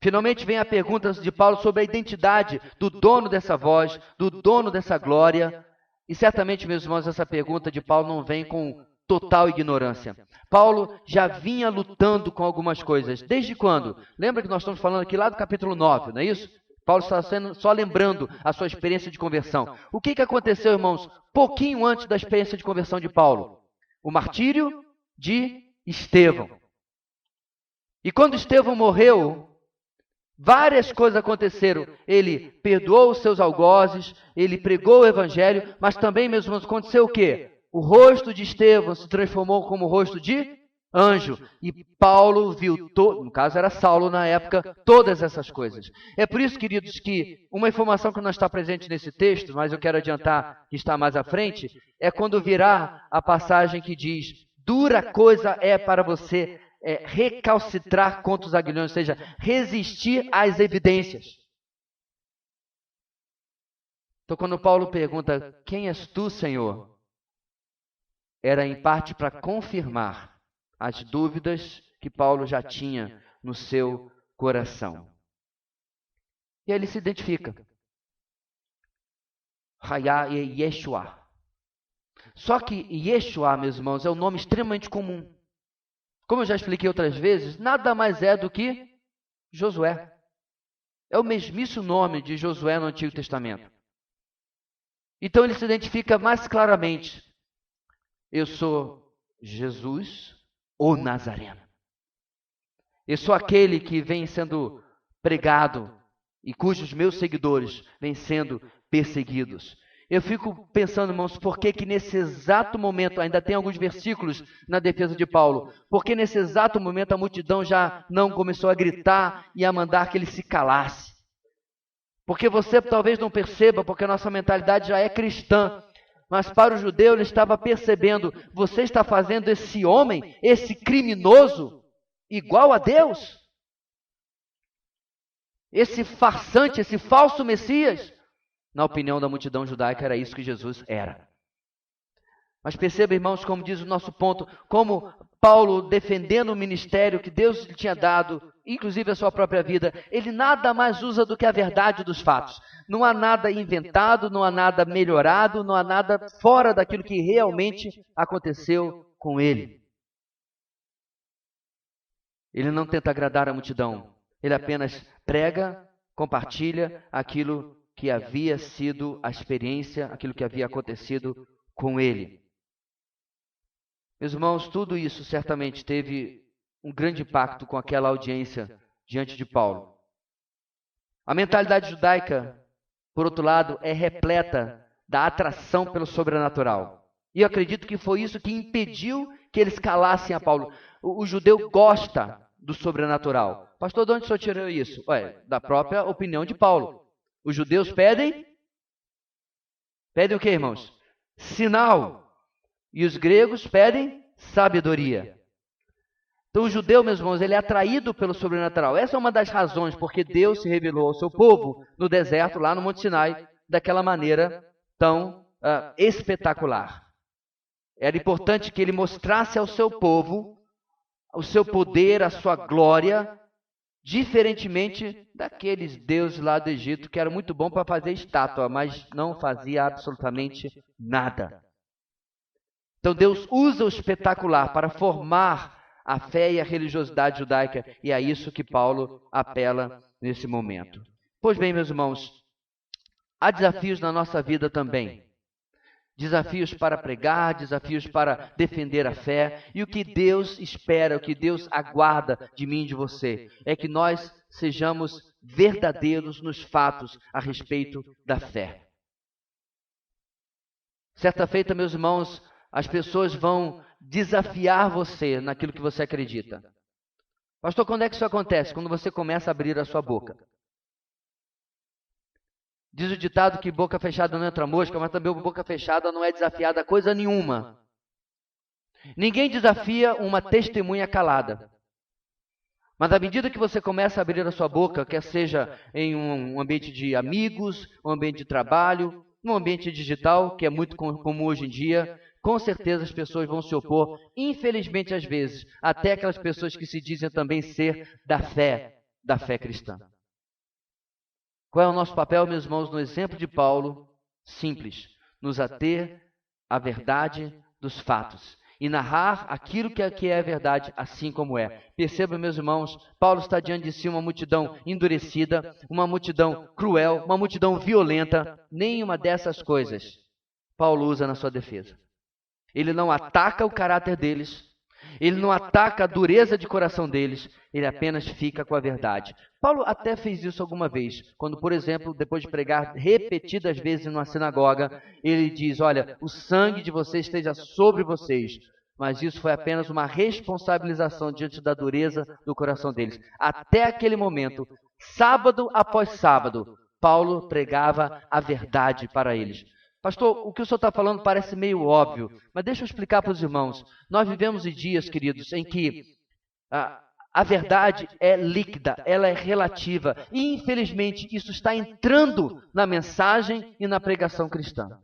Finalmente vem a pergunta de Paulo sobre a identidade do dono dessa voz, do dono dessa glória. E certamente, meus irmãos, essa pergunta de Paulo não vem com total ignorância. Paulo já vinha lutando com algumas coisas. Desde quando? Lembra que nós estamos falando aqui lá do capítulo 9, não é isso? Paulo está só lembrando a sua experiência de conversão. O que aconteceu, irmãos, pouquinho antes da experiência de conversão de Paulo? O martírio de Estevão. E quando Estevão morreu, várias coisas aconteceram. Ele perdoou os seus algozes, ele pregou o evangelho, mas também, meus irmãos, aconteceu o quê? O rosto de Estevão se transformou como o rosto de anjo. E Paulo viu, no caso era Saulo na época, todas essas coisas. É por isso, queridos, que uma informação que não está presente nesse texto, mas eu quero adiantar que está mais à frente, é quando virá a passagem que diz, dura coisa é para você recalcitrar contra os aguilhões, ou seja, resistir às evidências. Então, quando Paulo pergunta, quem és tu, Senhor? Era em parte para confirmar as dúvidas que Paulo já tinha no seu coração. E aí ele se identifica. Hayá e Yeshua. Só que Yeshua, meus irmãos, é um nome extremamente comum. Como eu já expliquei outras vezes, nada mais é do que Josué. É o mesmíssimo nome de Josué no Antigo Testamento. Então ele se identifica mais claramente. Eu sou Jesus, o Nazareno. Eu sou aquele que vem sendo pregado e cujos meus seguidores vêm sendo perseguidos. Eu fico pensando, irmãos, por que nesse exato momento, ainda tem alguns versículos na defesa de Paulo, porque nesse exato momento a multidão já não começou a gritar e a mandar que ele se calasse. Porque você talvez não perceba, porque a nossa mentalidade já é cristã, mas para o judeu ele estava percebendo, você está fazendo esse homem, esse criminoso, igual a Deus? Esse farsante, esse falso Messias? Na opinião da multidão judaica, era isso que Jesus era. Mas perceba, irmãos, como diz o nosso ponto, como Paulo, defendendo o ministério que Deus lhe tinha dado, inclusive a sua própria vida, ele nada mais usa do que a verdade dos fatos. Não há nada inventado, não há nada melhorado, não há nada fora daquilo que realmente aconteceu com ele. Ele não tenta agradar a multidão, ele apenas prega, compartilha aquilo que havia sido a experiência, aquilo que havia acontecido com ele. Meus irmãos, tudo isso certamente teve um grande impacto com aquela audiência diante de Paulo. A mentalidade judaica, por outro lado, é repleta da atração pelo sobrenatural. E eu acredito que foi isso que impediu que eles calassem a Paulo. O judeu gosta do sobrenatural. Pastor, de onde o senhor tirou isso? Ué, da própria opinião de Paulo. Os judeus pedem o que, irmãos? Sinal. E os gregos pedem sabedoria. Então o judeu, meus irmãos, ele é atraído pelo sobrenatural. Essa é uma das razões porque Deus se revelou ao seu povo no deserto, lá no Monte Sinai, daquela maneira tão espetacular. Era importante que ele mostrasse ao seu povo o seu poder, a sua glória, diferentemente daqueles deuses lá do Egito que eram muito bons para fazer estátua, mas não fazia absolutamente nada. Então Deus usa o espetacular para formar a fé e a religiosidade judaica, e é isso que Paulo apela nesse momento. Pois bem, meus irmãos, há desafios na nossa vida também. Desafios para pregar, desafios para defender a fé. E o que Deus espera, o que Deus aguarda de mim e de você, é que nós sejamos verdadeiros nos fatos a respeito da fé. Certa feita, meus irmãos, as pessoas vão desafiar você naquilo que você acredita. Pastor, quando é que isso acontece? Quando você começa a abrir a sua boca. Diz o ditado que boca fechada não entra mosca, mas também boca fechada não é desafiada a coisa nenhuma. Ninguém desafia uma testemunha calada. Mas à medida que você começa a abrir a sua boca, quer seja em um ambiente de amigos, um ambiente de trabalho, um ambiente digital, que é muito comum hoje em dia, com certeza as pessoas vão se opor, infelizmente às vezes, até aquelas pessoas que se dizem também ser da fé cristã. Qual é o nosso papel, meus irmãos, no exemplo de Paulo? Simples, nos ater à verdade dos fatos e narrar aquilo que é a verdade, assim como é. Perceba, meus irmãos, Paulo está diante de si uma multidão endurecida, uma multidão cruel, uma multidão violenta. Nenhuma dessas coisas Paulo usa na sua defesa. Ele não ataca o caráter deles, ele não ataca a dureza de coração deles, ele apenas fica com a verdade. Paulo até fez isso alguma vez, quando, por exemplo, depois de pregar repetidas vezes numa sinagoga, ele diz, olha, o sangue de vocês esteja sobre vocês. Mas isso foi apenas uma responsabilização diante da dureza do coração deles. Até aquele momento, sábado após sábado, Paulo pregava a verdade para eles. Pastor, o que o senhor está falando parece meio óbvio, mas deixa eu explicar para os irmãos. Nós vivemos em dias, queridos, em que a verdade é líquida, ela é relativa. E, infelizmente, isso está entrando na mensagem e na pregação cristã.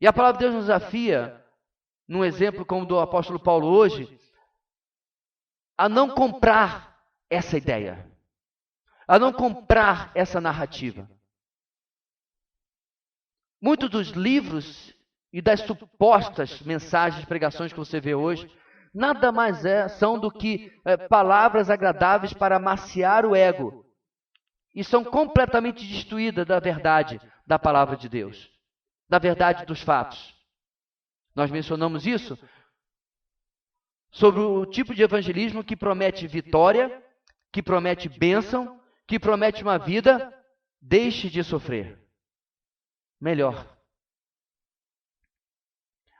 E a palavra de Deus nos desafia, num exemplo como o do apóstolo Paulo hoje, a não comprar essa ideia, a não comprar essa narrativa. Muitos dos livros e das supostas mensagens, pregações que você vê hoje, nada mais são do que palavras agradáveis para amaciar o ego. E são completamente destruídas da verdade da palavra de Deus, da verdade dos fatos. Nós mencionamos isso sobre o tipo de evangelismo que promete vitória, que promete bênção, que promete uma vida, deixe de sofrer. Melhor.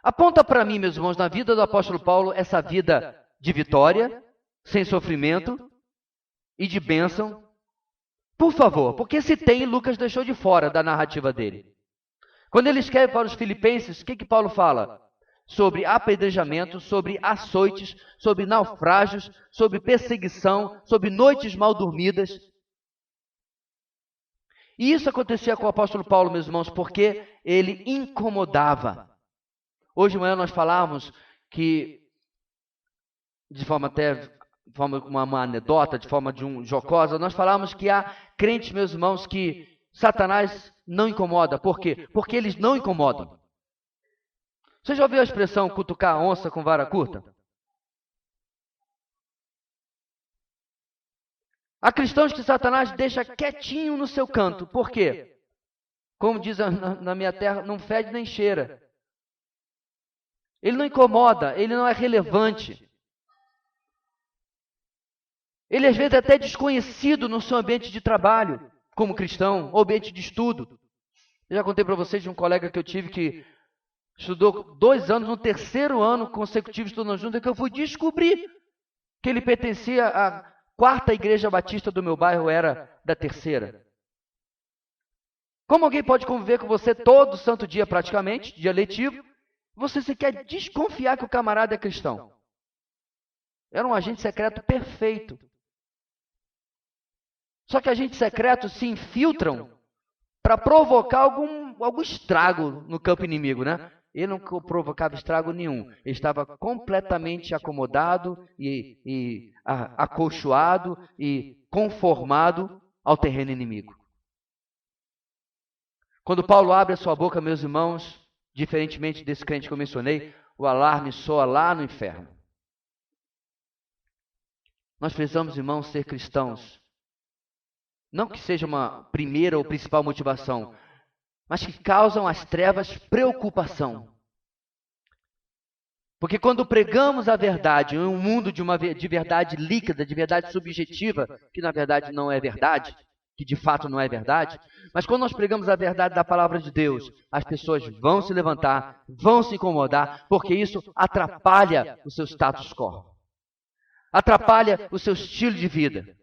Aponta para mim, meus irmãos, na vida do apóstolo Paulo, essa vida de vitória, sem sofrimento e de bênção. Por favor, porque se tem, Lucas deixou de fora da narrativa dele. Quando ele escreve para os filipenses, o que Paulo fala? Sobre apedrejamento, sobre açoites, sobre naufrágios, sobre perseguição, sobre noites mal dormidas. E isso acontecia com o apóstolo Paulo, meus irmãos, porque ele incomodava. Hoje de manhã nós falávamos que, de forma uma anedota, de forma jocosa, nós falávamos que há crentes, meus irmãos, que Satanás não incomoda. Por quê? Porque eles não incomodam. Você já ouviu a expressão cutucar a onça com vara curta? Há cristãos que Satanás deixa quietinho no seu canto. Por quê? Como diz na minha terra, não fede nem cheira. Ele não incomoda, ele não é relevante. Ele às vezes é até desconhecido no seu ambiente de trabalho, como cristão, ou ambiente de estudo. Eu já contei para vocês de um colega que eu tive que estudou 2 anos, no 3º ano consecutivo estudando junto, que eu fui descobrir que ele pertencia à 4ª igreja batista do meu bairro, era da 3ª. Como alguém pode conviver com você todo santo dia praticamente, dia letivo, você se quer desconfiar que o camarada é cristão? Era um agente secreto perfeito. Só que agentes secretos se infiltram para provocar algum estrago no campo inimigo, né? Ele não provocava estrago nenhum. Ele estava completamente acomodado e acolchoado e conformado ao terreno inimigo. Quando Paulo abre a sua boca, meus irmãos, diferentemente desse crente que eu mencionei, o alarme soa lá no inferno. Nós precisamos, irmãos, ser cristãos. Não que seja uma primeira ou principal motivação, mas que causam às trevas preocupação. Porque quando pregamos a verdade em um mundo de verdade líquida, de verdade subjetiva, que na verdade não é verdade, que de fato não é verdade, mas quando nós pregamos a verdade da palavra de Deus, as pessoas vão se levantar, vão se incomodar, porque isso atrapalha o seu status quo, atrapalha o seu estilo de vida.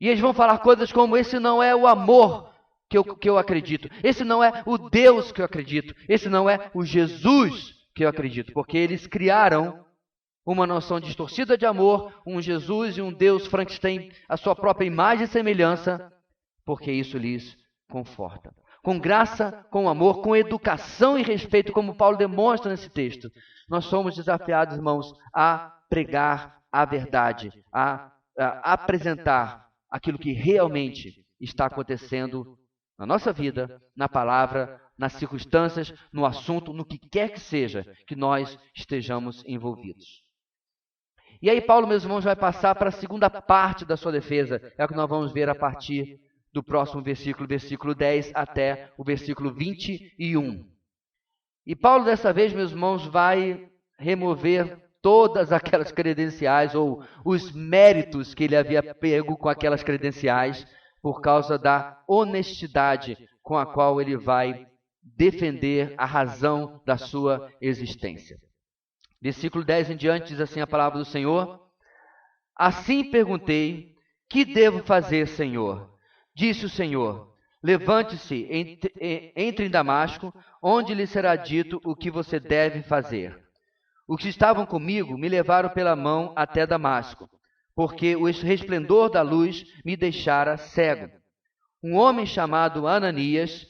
E eles vão falar coisas como: esse não é o amor que eu acredito, esse não é o Deus que eu acredito, esse não é o Jesus que eu acredito, porque eles criaram uma noção distorcida de amor, um Jesus e um Deus Frankenstein, a sua própria imagem e semelhança, porque isso lhes conforta. Com graça, com amor, com educação e respeito, como Paulo demonstra nesse texto, nós somos desafiados, irmãos, a pregar a verdade, a apresentar aquilo que realmente está acontecendo na nossa vida, na palavra, nas circunstâncias, no assunto, no que quer que seja que nós estejamos envolvidos. E aí Paulo, meus irmãos, vai passar para a segunda parte da sua defesa. É o que nós vamos ver a partir do próximo versículo, versículo 10 até o versículo 21. E Paulo, dessa vez, meus irmãos, vai remover todas aquelas credenciais ou os méritos que ele havia pego com aquelas credenciais por causa da honestidade com a qual ele vai defender a razão da sua existência. Versículo 10 em diante diz assim a palavra do Senhor: assim perguntei, que devo fazer, Senhor? Disse o Senhor: levante-se, entre em Damasco, onde lhe será dito o que você deve fazer. Os que estavam comigo me levaram pela mão até Damasco, porque o resplendor da luz me deixara cego. Um homem chamado Ananias,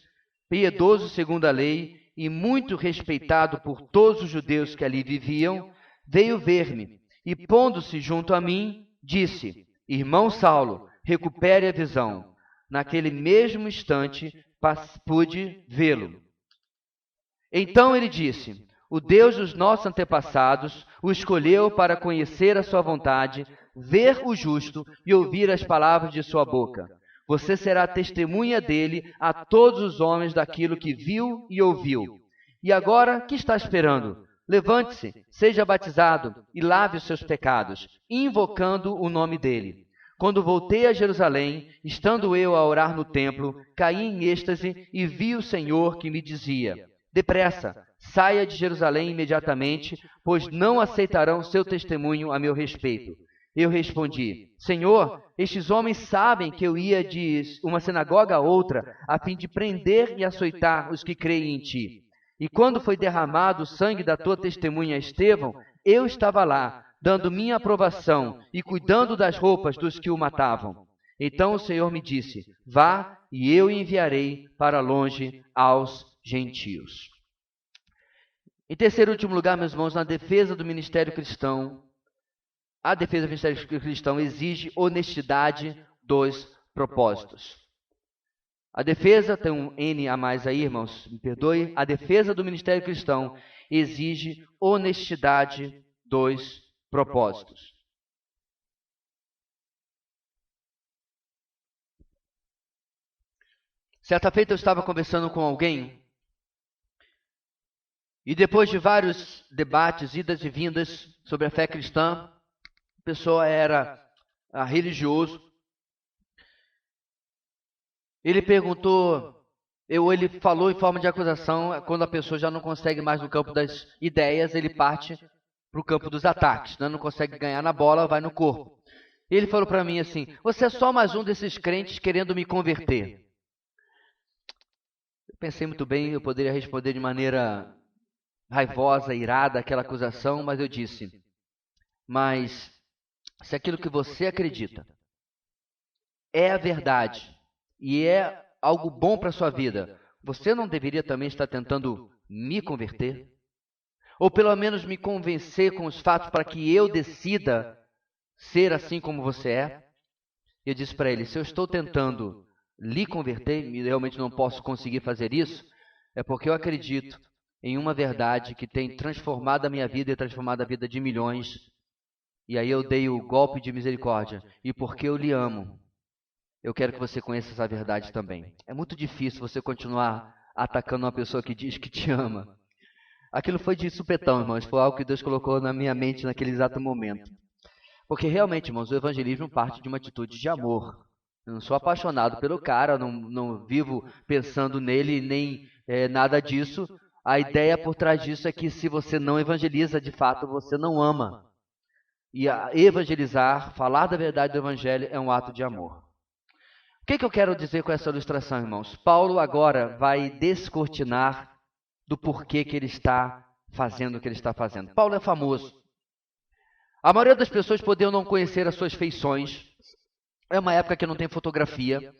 piedoso segundo a lei e muito respeitado por todos os judeus que ali viviam, veio ver-me e, pondo-se junto a mim, disse: irmão Saulo, recupere a visão. Naquele mesmo instante pude vê-lo. Então ele disse: o Deus dos nossos antepassados o escolheu para conhecer a sua vontade, ver o justo e ouvir as palavras de sua boca. Você será testemunha dele a todos os homens daquilo que viu e ouviu. E agora, que está esperando? Levante-se, seja batizado e lave os seus pecados, invocando o nome dele. Quando voltei a Jerusalém, estando eu a orar no templo, caí em êxtase e vi o Senhor que me dizia: depressa, saia de Jerusalém imediatamente, pois não aceitarão seu testemunho a meu respeito. Eu respondi: Senhor, estes homens sabem que eu ia de uma sinagoga a outra, a fim de prender e açoitar os que creem em ti. E quando foi derramado o sangue da tua testemunha Estevão, eu estava lá, dando minha aprovação e cuidando das roupas dos que o matavam. Então o Senhor me disse: vá, e eu enviarei para longe aos gentios. Em terceiro e último lugar, meus irmãos, na defesa do ministério cristão, a defesa do ministério cristão exige honestidade dos propósitos. A defesa, tem um N a mais aí, irmãos, me perdoe. A defesa do ministério cristão exige honestidade dos propósitos. Certa feita eu estava conversando com alguém e depois de vários debates, idas e vindas sobre a fé cristã, pessoa era religioso. Ele perguntou, ele falou em forma de acusação, quando a pessoa já não consegue mais no campo das ideias, ele parte para o campo dos ataques, né? Não consegue ganhar na bola, vai no corpo. Ele falou para mim assim, você é só mais um desses crentes querendo me converter. Eu pensei muito bem, eu poderia responder de maneira raivosa, irada, aquela acusação, mas eu disse, mas se aquilo que você acredita é a verdade e é algo bom para a sua vida, você não deveria também estar tentando me converter? Ou pelo menos me convencer com os fatos para que eu decida ser assim como você é? Eu disse para ele, se eu estou tentando lhe converter, e realmente não posso conseguir fazer isso, é porque eu acredito em uma verdade que tem transformado a minha vida e transformado a vida de milhões. E aí eu dei o golpe de misericórdia. E porque eu lhe amo, eu quero que você conheça essa verdade também. É muito difícil você continuar atacando uma pessoa que diz que te ama. Aquilo foi de supetão, irmãos. Foi algo que Deus colocou na minha mente naquele exato momento. Porque realmente, irmãos, o evangelismo parte de uma atitude de amor. Eu não sou apaixonado pelo cara, não vivo pensando nele, nem nada disso. A ideia por trás disso é que se você não evangeliza, de fato, você não ama. E evangelizar, falar da verdade do evangelho é um ato de amor. O que eu quero dizer com essa ilustração, irmãos? Paulo agora vai descortinar do porquê que ele está fazendo o que ele está fazendo. Paulo é famoso. A maioria das pessoas poderiam não conhecer as suas feições. É uma época que não tem fotografia.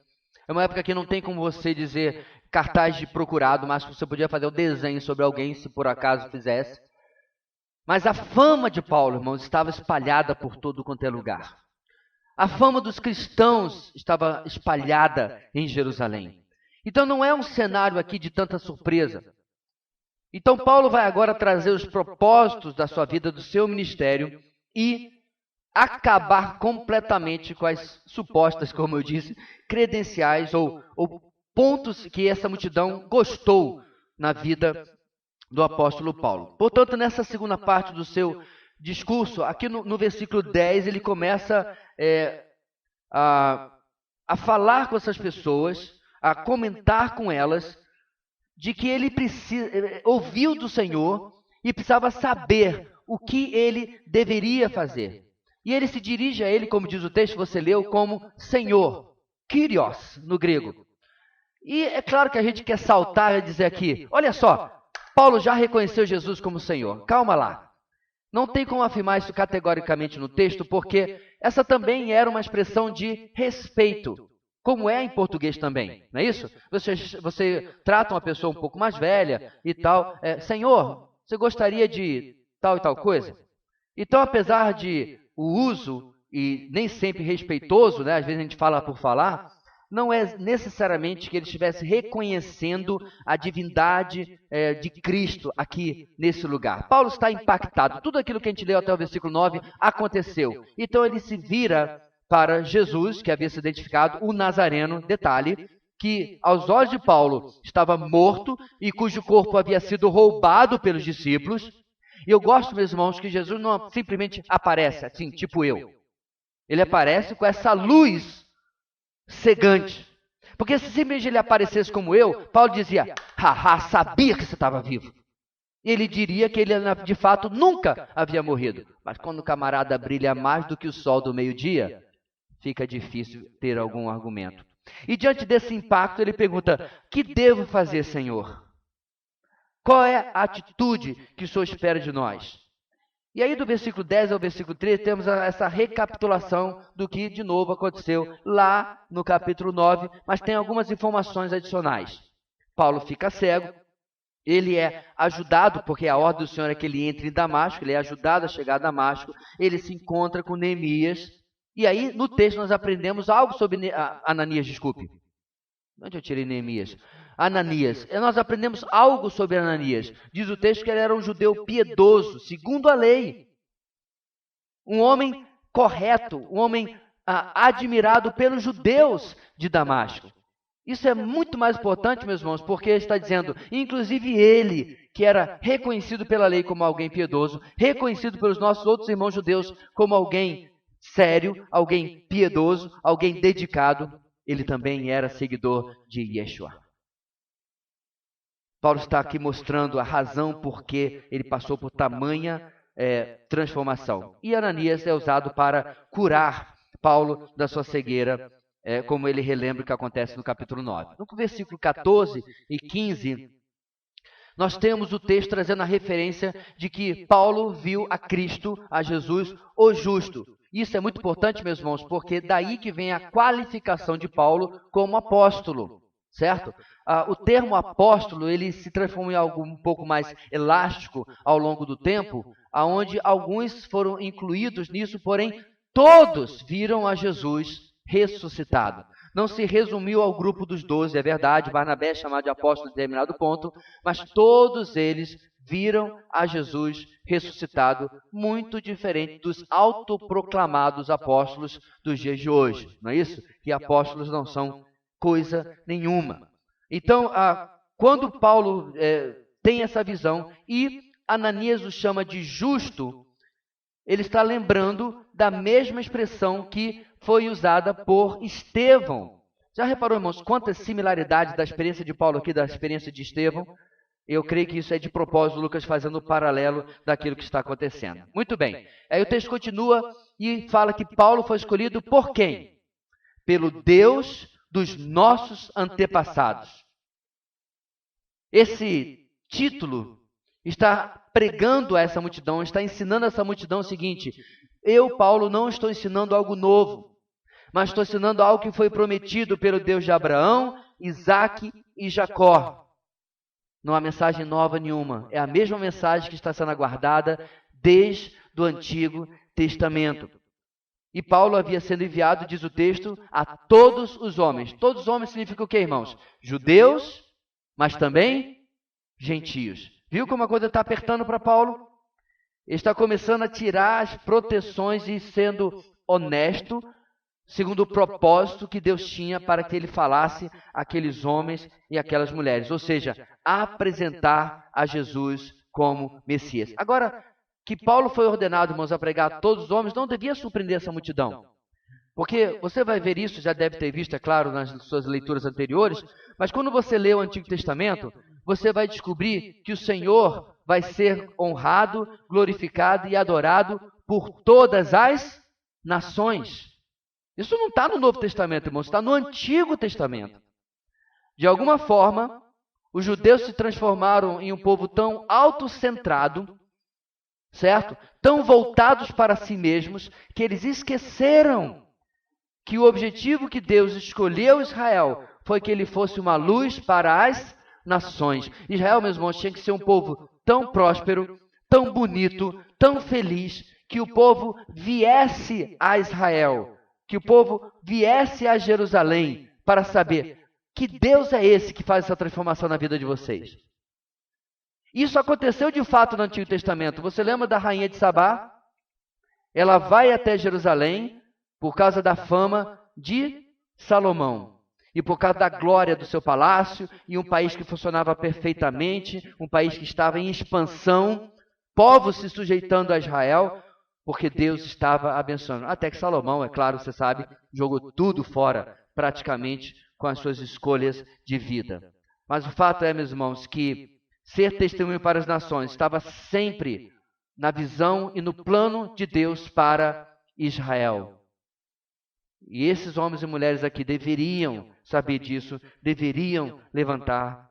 É uma época que não tem como você dizer cartaz de procurado, mas você podia fazer um desenho sobre alguém, se por acaso fizesse. Mas a fama de Paulo, irmãos, estava espalhada por todo quanto é lugar. A fama dos cristãos estava espalhada em Jerusalém. Então não é um cenário aqui de tanta surpresa. Então Paulo vai agora trazer os propósitos da sua vida, do seu ministério, e acabar completamente com as supostas, como eu disse, credenciais ou pontos que essa multidão gostou na vida do apóstolo Paulo. Portanto, nessa segunda parte do seu discurso, aqui no versículo 10, ele começa a falar com essas pessoas, a comentar com elas, de que ele ouviu do Senhor e precisava saber o que ele deveria fazer. E ele se dirige a ele, como diz o texto, você leu, como Senhor, Kyrios, no grego. E é claro que a gente quer saltar e dizer aqui, olha só, Paulo já reconheceu Jesus como Senhor. Calma lá. Não tem como afirmar isso categoricamente no texto, porque essa também era uma expressão de respeito, como é em português também, não é isso? Você trata uma pessoa um pouco mais velha e tal, Senhor, você gostaria de tal e tal coisa? Então, apesar de o uso, e nem sempre respeitoso, né? Às vezes a gente fala por falar, não é necessariamente que ele estivesse reconhecendo a divindade de Cristo aqui nesse lugar. Paulo está impactado. Tudo aquilo que a gente leu até o versículo 9 aconteceu. Então ele se vira para Jesus, que havia se identificado, o Nazareno, detalhe, que aos olhos de Paulo estava morto e cujo corpo havia sido roubado pelos discípulos. E eu gosto, meus irmãos, que Jesus não simplesmente aparece assim, tipo eu. Ele aparece com essa luz cegante. Porque se simplesmente ele aparecesse como eu, Paulo dizia, haha, sabia que você estava vivo. E ele diria que ele, de fato, nunca havia morrido. Mas quando o camarada brilha mais do que o sol do meio-dia, fica difícil ter algum argumento. E diante desse impacto, ele pergunta, que devo fazer, Senhor? Qual é a atitude que o Senhor espera de nós? E aí do versículo 10 ao versículo 13 temos essa recapitulação do que de novo aconteceu lá no capítulo 9, mas tem algumas informações adicionais. Paulo fica cego, ele é ajudado, porque a ordem do Senhor é que ele entre em Damasco, ele é ajudado a chegar a Damasco, ele se encontra com Neemias, e aí no texto nós aprendemos algo sobre Ananias, desculpe. Onde eu tirei Neemias? Ananias. Nós aprendemos algo sobre Ananias. Diz o texto que ele era um judeu piedoso, segundo a lei. Um homem correto, um homem admirado pelos judeus de Damasco. Isso é muito mais importante, meus irmãos, porque ele está dizendo, inclusive ele, que era reconhecido pela lei como alguém piedoso, reconhecido pelos nossos outros irmãos judeus como alguém sério, alguém piedoso, alguém dedicado, ele também era seguidor de Yeshua. Paulo está aqui mostrando a razão por que ele passou por tamanha transformação. E Ananias é usado para curar Paulo da sua cegueira, como ele relembra o que acontece no capítulo 9. No versículo 14 e 15, nós temos o texto trazendo a referência de que Paulo viu a Cristo, a Jesus, o justo. Isso é muito importante, meus irmãos, porque daí que vem a qualificação de Paulo como apóstolo, certo? O termo apóstolo, ele se transforma em algo um pouco mais elástico ao longo do tempo, aonde alguns foram incluídos nisso, porém todos viram a Jesus ressuscitado. Não se resumiu ao grupo dos 12, é verdade, Barnabé é chamado de apóstolo em determinado ponto, mas todos eles viram a Jesus ressuscitado, muito diferente dos autoproclamados apóstolos dos dias de hoje, não é isso? Que apóstolos não são coisa nenhuma. Então, quando Paulo tem essa visão e Ananias o chama de justo, ele está lembrando da mesma expressão que foi usada por Estevão. Já reparou, irmãos, quantas similaridades da experiência de Paulo aqui, da experiência de Estevão? Eu creio que isso é de propósito, Lucas fazendo o paralelo daquilo que está acontecendo. Muito bem. Aí o texto continua e fala que Paulo foi escolhido por quem? Pelo Deus dos nossos antepassados. Esse título está pregando a essa multidão, está ensinando a essa multidão o seguinte: eu, Paulo, não estou ensinando algo novo, mas estou ensinando algo que foi prometido pelo Deus de Abraão, Isaque e Jacó. Não há mensagem nova nenhuma, é a mesma mensagem que está sendo aguardada desde o Antigo Testamento. E Paulo havia sido enviado, diz o texto, a todos os homens. Todos os homens significa o quê, irmãos? Judeus, mas também gentios. Viu como a coisa está apertando para Paulo? Ele está começando a tirar as proteções e sendo honesto, segundo o propósito que Deus tinha para que ele falasse àqueles homens e aquelas mulheres. Ou seja, apresentar a Jesus como Messias. Agora, que Paulo foi ordenado, irmãos, a pregar a todos os homens, não devia surpreender essa multidão. Porque você vai ver isso, já deve ter visto, é claro, nas suas leituras anteriores, mas quando você lê o Antigo Testamento, você vai descobrir que o Senhor vai ser honrado, glorificado e adorado por todas as nações. Isso não está no Novo Testamento, irmãos, está no Antigo Testamento. De alguma forma, os judeus se transformaram em um povo tão autocentrado, certo? Tão voltados para si mesmos, que eles esqueceram que o objetivo que Deus escolheu Israel foi que ele fosse uma luz para as nações. Israel, meus irmãos, tinha que ser um povo tão próspero, tão bonito, tão feliz, que o povo viesse a Israel, que o povo viesse a Jerusalém para saber que Deus é esse que faz essa transformação na vida de vocês. Isso aconteceu de fato no Antigo Testamento. Você lembra da rainha de Sabá? Ela vai até Jerusalém por causa da fama de Salomão e por causa da glória do seu palácio e um país que funcionava perfeitamente, um país que estava em expansão, povos se sujeitando a Israel, porque Deus estava abençoando. Até que Salomão, é claro, você sabe, jogou tudo fora, praticamente, com as suas escolhas de vida. Mas o fato é, meus irmãos, que ser testemunho para as nações estava sempre na visão e no plano de Deus para Israel. E esses homens e mulheres aqui deveriam saber disso, deveriam levantar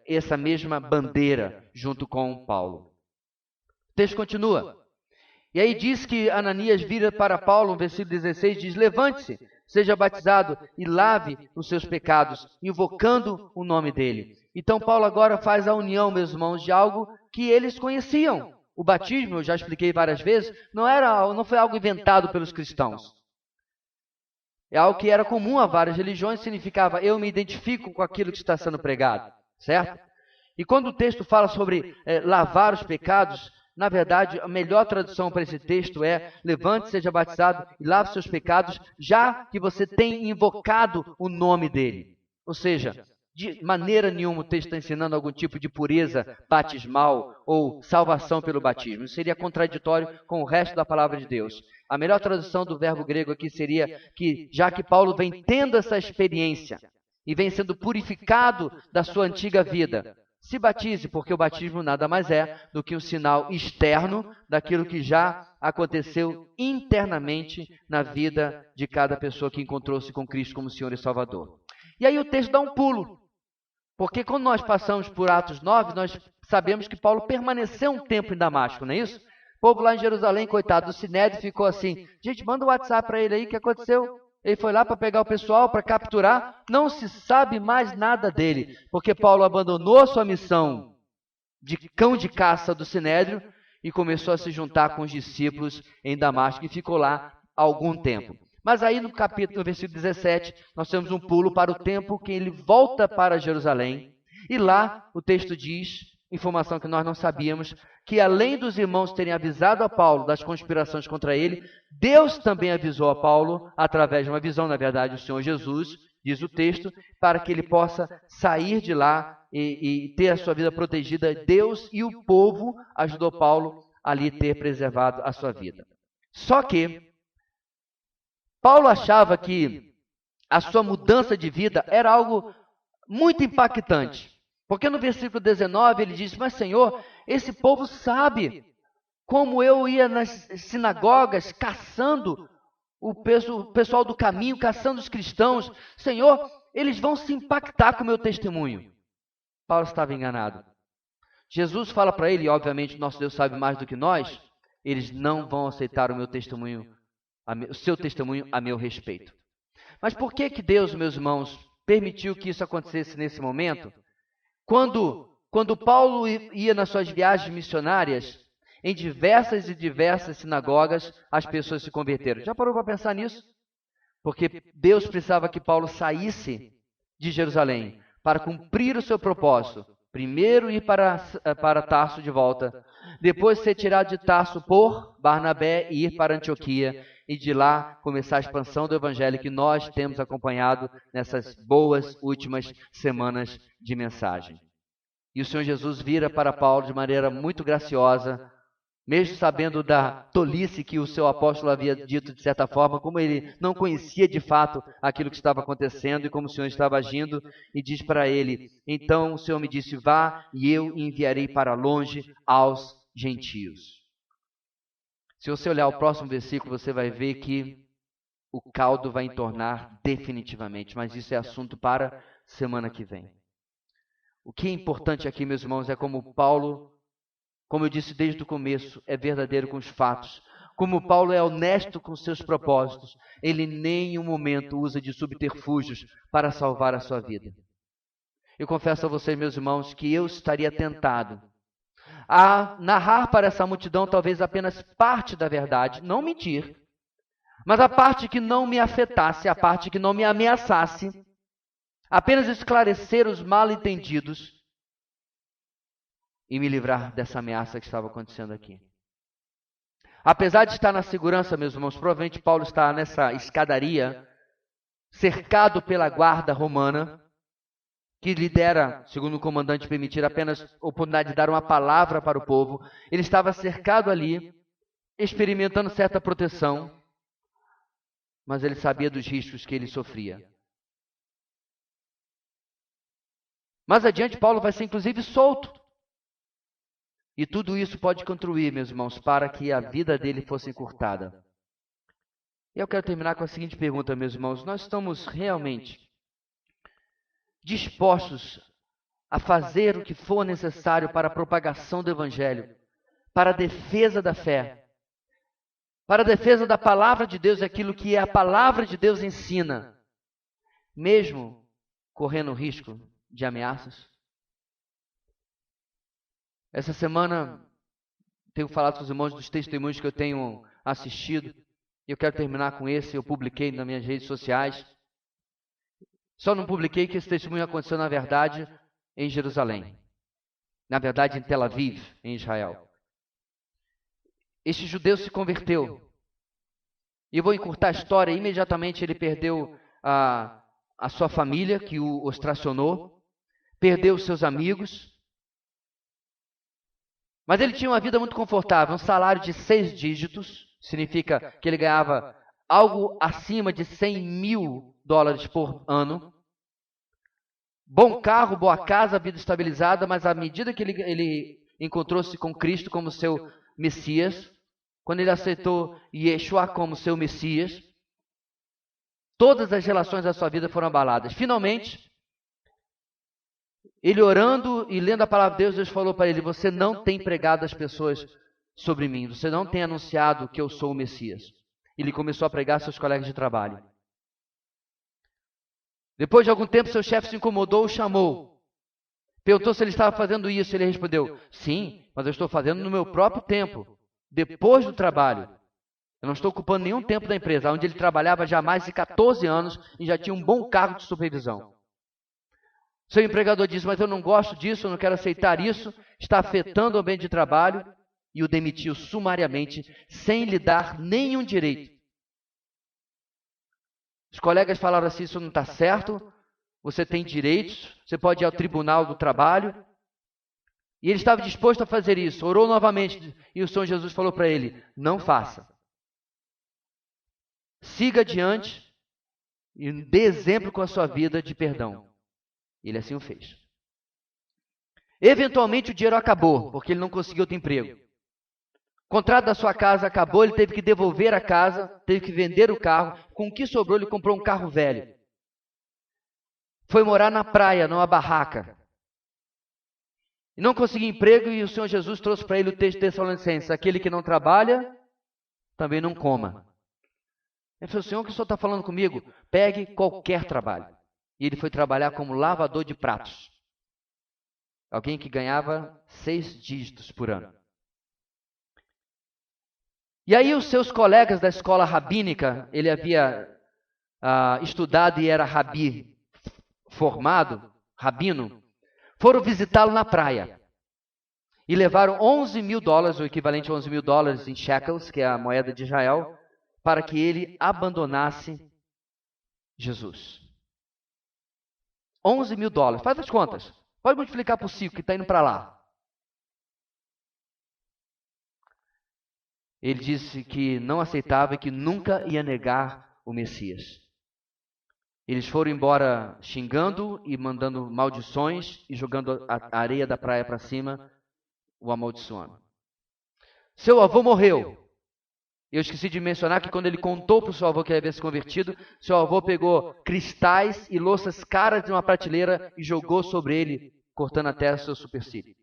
essa mesma bandeira junto com Paulo. O texto continua. E aí diz que Ananias vira para Paulo, no versículo 16, diz: levante-se, seja batizado e lave os seus pecados, invocando o nome dele. Então Paulo agora faz a união, meus irmãos, de algo que eles conheciam. O batismo, eu já expliquei várias vezes, não foi algo inventado pelos cristãos. É algo que era comum a várias religiões, significava eu me identifico com aquilo que está sendo pregado, certo? E quando o texto fala sobre lavar os pecados, na verdade, a melhor tradução para esse texto é: levante, seja batizado e lave seus pecados, já que você tem invocado o nome dele. Ou seja, De maneira nenhuma o texto está ensinando algum tipo de pureza batismal ou salvação pelo batismo. Isso seria contraditório com o resto da palavra de Deus. A melhor tradução do verbo grego aqui seria que, já que Paulo vem tendo essa experiência e vem sendo purificado da sua antiga vida, se batize, porque o batismo nada mais é do que um sinal externo daquilo que já aconteceu internamente na vida de cada pessoa que encontrou-se com Cristo como Senhor e Salvador. E aí o texto dá um pulo, porque quando nós passamos por Atos 9, nós sabemos que Paulo permaneceu um tempo em Damasco, não é isso? O povo lá em Jerusalém, coitado do Sinédrio, ficou assim, gente, manda um WhatsApp para ele aí, o que aconteceu? Ele foi lá para pegar o pessoal, para capturar, não se sabe mais nada dele, porque Paulo abandonou a sua missão de cão de caça do Sinédrio e começou a se juntar com os discípulos em Damasco e ficou lá há algum tempo. Mas aí no versículo 17, nós temos um pulo para o tempo que ele volta para Jerusalém. E lá o texto diz, informação que nós não sabíamos, que além dos irmãos terem avisado a Paulo das conspirações contra ele, Deus também avisou a Paulo, através de uma visão, na verdade, o Senhor Jesus, diz o texto, para que ele possa sair de lá e ter a sua vida protegida. Deus e o povo ajudou Paulo ali ter preservado a sua vida. Só que Paulo achava que a sua mudança de vida era algo muito impactante. Porque no versículo 19 ele diz, mas Senhor, esse povo sabe como eu ia nas sinagogas caçando o pessoal do caminho, caçando os cristãos. Senhor, eles vão se impactar com o meu testemunho. Paulo estava enganado. Jesus fala para ele, e obviamente nosso Deus sabe mais do que nós, eles não vão aceitar o meu testemunho, o seu testemunho a meu respeito. Mas por que Deus, meus irmãos, permitiu que isso acontecesse nesse momento? Quando Paulo ia nas suas viagens missionárias, em diversas e diversas sinagogas, as pessoas se converteram. Já parou para pensar nisso? Porque Deus precisava que Paulo saísse de Jerusalém para cumprir o seu propósito. Primeiro ir para Tarso de volta, depois ser tirado de Tarso por Barnabé e ir para Antioquia, e de lá começar a expansão do Evangelho que nós temos acompanhado nessas boas últimas semanas de mensagem. E o Senhor Jesus vira para Paulo de maneira muito graciosa, mesmo sabendo da tolice que o seu apóstolo havia dito de certa forma, como ele não conhecia de fato aquilo que estava acontecendo e como o Senhor estava agindo, e diz para ele, então o Senhor me disse, vá e eu enviarei para longe aos gentios. Se você olhar o próximo versículo, você vai ver que o caldo vai entornar definitivamente, mas isso é assunto para semana que vem. O que é importante aqui, meus irmãos, é como Paulo, como eu disse desde o começo, é verdadeiro com os fatos. Como Paulo é honesto com seus propósitos, ele em nenhum momento usa de subterfúgios para salvar a sua vida. Eu confesso a vocês, meus irmãos, que eu estaria tentado a narrar para essa multidão talvez apenas parte da verdade, não mentir, mas a parte que não me afetasse, a parte que não me ameaçasse, apenas esclarecer os mal-entendidos e me livrar dessa ameaça que estava acontecendo aqui. Apesar de estar na segurança, meus irmãos, provavelmente Paulo está nessa escadaria, cercado pela guarda romana, que lhe dera, segundo o comandante, permitir apenas a oportunidade de dar uma palavra para o povo. Ele estava cercado ali, experimentando certa proteção, mas ele sabia dos riscos que ele sofria. Mais adiante, Paulo vai ser inclusive solto. E tudo isso pode contribuir, meus irmãos, para que a vida dele fosse encurtada. E eu quero terminar com a seguinte pergunta, meus irmãos. Nós estamos realmente dispostos a fazer o que for necessário para a propagação do Evangelho, para a defesa da fé, para a defesa da palavra de Deus, aquilo que a palavra de Deus ensina, mesmo correndo risco de ameaças? Essa semana tenho falado com os irmãos dos testemunhos que eu tenho assistido, e eu quero terminar com esse. Eu publiquei nas minhas redes sociais. Só não publiquei que esse testemunho aconteceu, na verdade, em Jerusalém. Na verdade, em Tel Aviv, em Israel. Este judeu se converteu. E eu vou encurtar a história. Imediatamente ele perdeu a sua família, que o ostracionou. perdeu os seus amigos. Mas ele tinha uma vida muito confortável, um salário de 6 dígitos, significa que ele ganhava algo acima de $100.000 por ano. Bom carro, boa casa, vida estabilizada, mas à medida que ele encontrou-se com Cristo como seu Messias, quando ele aceitou Yeshua como seu Messias, todas as relações da sua vida foram abaladas. Finalmente, ele orando e lendo a palavra de Deus, Deus falou para ele: você não tem pregado as pessoas sobre mim, você não tem anunciado que eu sou o Messias. Ele começou a pregar a seus colegas de trabalho. Depois de algum tempo, seu chefe se incomodou, o chamou. Perguntou se ele estava fazendo isso. Ele respondeu: sim, mas eu estou fazendo no meu próprio tempo, depois do trabalho. Eu não estou ocupando nenhum tempo da empresa, onde ele trabalhava já há mais de 14 anos e já tinha um bom cargo de supervisão. Seu empregador disse: mas eu não gosto disso, eu não quero aceitar isso, está afetando o ambiente de trabalho, e o demitiu sumariamente, sem lhe dar nenhum direito. Os colegas falaram assim: isso não está certo, você tem direitos, você pode ir ao tribunal do trabalho. E ele estava disposto a fazer isso, orou novamente, e o Senhor Jesus falou para ele: não faça. Siga adiante e dê exemplo com a sua vida de perdão. Ele assim o fez. Eventualmente o dinheiro acabou, porque ele não conseguiu outro emprego. O contrato da sua casa acabou, ele teve que devolver a casa, teve que vender o carro. Com o que sobrou, ele comprou um carro velho. Foi morar na praia, numa barraca. E não conseguiu emprego, e o Senhor Jesus trouxe para ele o texto de Tessalonicenses: aquele que não trabalha, também não coma. Ele falou: Senhor, o que o Senhor está falando comigo? Pegue qualquer trabalho. E ele foi trabalhar como lavador de pratos. Alguém que ganhava 6 dígitos por ano. E aí os seus colegas da escola rabínica, ele havia estudado e era rabi formado, rabino, foram visitá-lo na praia. E levaram $11.000, o equivalente a $11.000 em shekels, que é a moeda de Israel, para que ele abandonasse Jesus. $11.000, faz as contas. Pode multiplicar por 5, que está indo para lá. Ele disse que não aceitava e que nunca ia negar o Messias. Eles foram embora xingando e mandando maldições e jogando a areia da praia para cima, o amaldiçoando. Seu avô morreu. Eu esqueci de mencionar que quando ele contou para o seu avô que ele havia se convertido, seu avô pegou cristais e louças caras de uma prateleira e jogou sobre ele, cortando até o seu supercílio.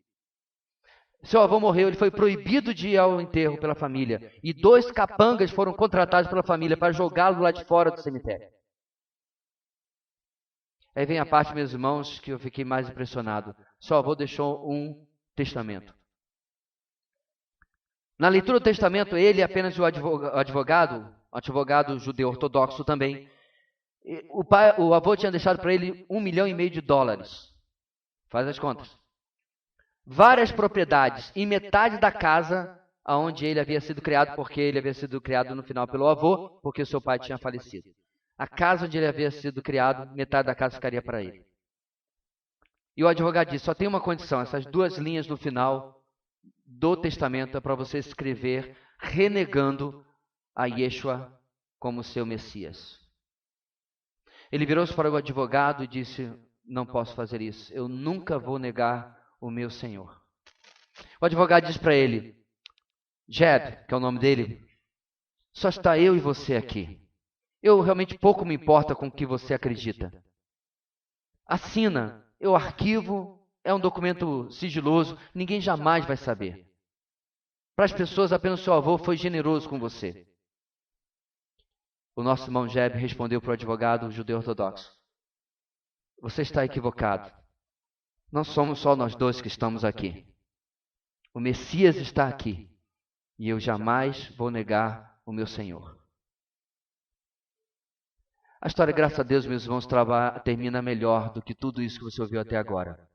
Seu avô morreu, ele foi proibido de ir ao enterro pela família. E 2 capangas foram contratados pela família para jogá-lo lá de fora do cemitério. Aí vem a parte, meus irmãos, que eu fiquei mais impressionado. Seu avô deixou um testamento. Na leitura do testamento, ele apenas o advogado judeu ortodoxo também. O avô tinha deixado para ele $1,5 milhão. Faz as contas. Várias propriedades e metade da casa onde ele havia sido criado, porque ele havia sido criado no final pelo avô, porque o seu pai tinha falecido. A casa onde ele havia sido criado, metade da casa ficaria para ele. E o advogado disse: só tem uma condição, essas 2 linhas no final do testamento é para você escrever renegando a Yeshua como seu Messias. Ele virou-se para o advogado e disse: não posso fazer isso, eu nunca vou negar o meu Senhor. O advogado disse para ele: Jeb, que é o nome dele, só está eu e você aqui. Eu realmente pouco me importa com o que você acredita. Assina, eu arquivo, é um documento sigiloso, ninguém jamais vai saber. Para as pessoas, apenas seu avô foi generoso com você. O nosso irmão Jeb respondeu para o advogado judeu ortodoxo: você está equivocado. Não somos só nós 2 que estamos aqui. O Messias está aqui. E eu jamais vou negar o meu Senhor. A história, graças a Deus, meus irmãos, termina melhor do que tudo isso que você ouviu até agora.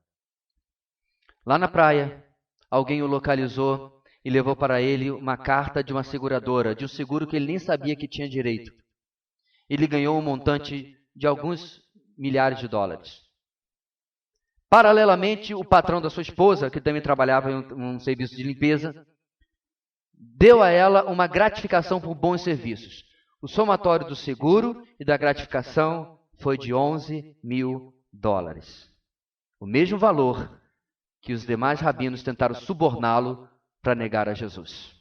Lá na praia, alguém o localizou e levou para ele uma carta de uma seguradora, de um seguro que ele nem sabia que tinha direito. Ele ganhou um montante de alguns milhares de dólares. Paralelamente, o patrão da sua esposa, que também trabalhava em um serviço de limpeza, deu a ela uma gratificação por bons serviços. O somatório do seguro e da gratificação foi de $11.000. O mesmo valor que os demais rabinos tentaram suborná-lo para negar a Jesus.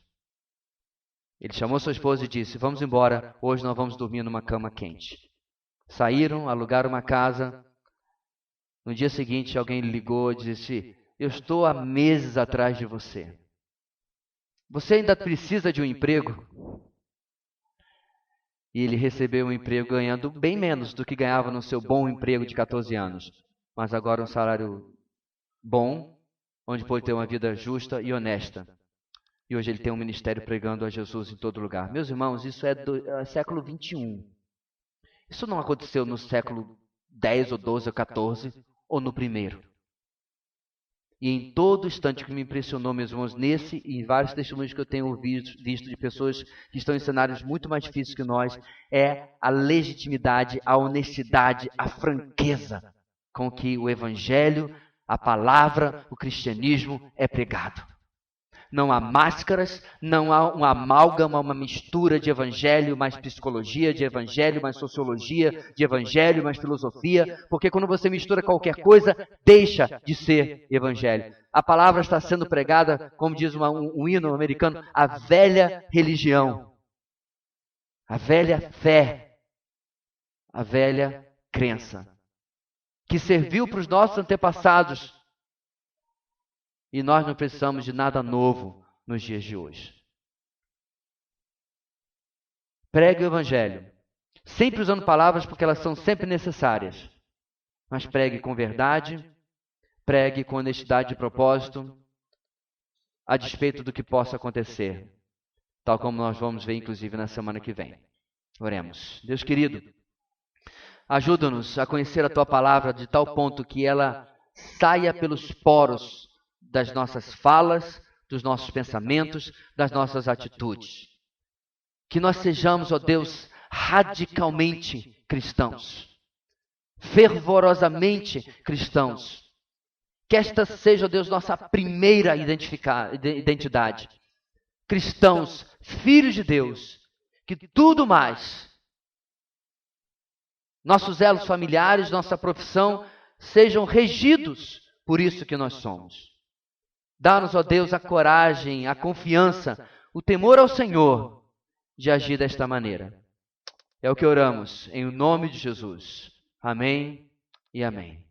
Ele chamou sua esposa e disse: vamos embora, hoje nós vamos dormir numa cama quente. Saíram, alugaram uma casa. No dia seguinte, alguém lhe ligou e disse: eu estou há meses atrás de você. Você ainda precisa de um emprego? E ele recebeu um emprego ganhando bem menos do que ganhava no seu bom emprego de 14 anos. Mas agora um salário bom, onde pôde ter uma vida justa e honesta. E hoje ele tem um ministério pregando a Jesus em todo lugar. Meus irmãos, isso é do século 21. Isso não aconteceu no século 10 ou 12 ou 14 ou no primeiro. E em todo instante que me impressionou, meus irmãos, nesse e em vários testemunhos que eu tenho visto de pessoas que estão em cenários muito mais difíceis que nós, é a legitimidade, a honestidade, a franqueza com que o evangelho, a palavra, o cristianismo é pregado. Não há máscaras, não há um amálgama, uma mistura de evangelho mais psicologia, de evangelho mais sociologia, de evangelho mais filosofia, porque quando você mistura qualquer coisa, deixa de ser evangelho. A palavra está sendo pregada, como diz um hino americano, a velha religião, a velha fé, a velha crença, que serviu para os nossos antepassados. E nós não precisamos de nada novo nos dias de hoje. Pregue o evangelho, sempre usando palavras porque elas são sempre necessárias. Mas pregue com verdade, pregue com honestidade de propósito, a despeito do que possa acontecer. Tal como nós vamos ver, inclusive, na semana que vem. Oremos. Deus querido, ajuda-nos a conhecer a Tua palavra de tal ponto que ela saia pelos poros das nossas falas, dos nossos pensamentos, das nossas atitudes. Que nós sejamos, ó Deus, radicalmente cristãos, fervorosamente cristãos. Que esta seja, ó Deus, nossa primeira identidade. Cristãos, filhos de Deus, que tudo mais, nossos elos familiares, nossa profissão, sejam regidos por isso que nós somos. Dá-nos, ó Deus, a coragem, a confiança, o temor ao Senhor de agir desta maneira. É o que oramos, em nome de Jesus. Amém e amém.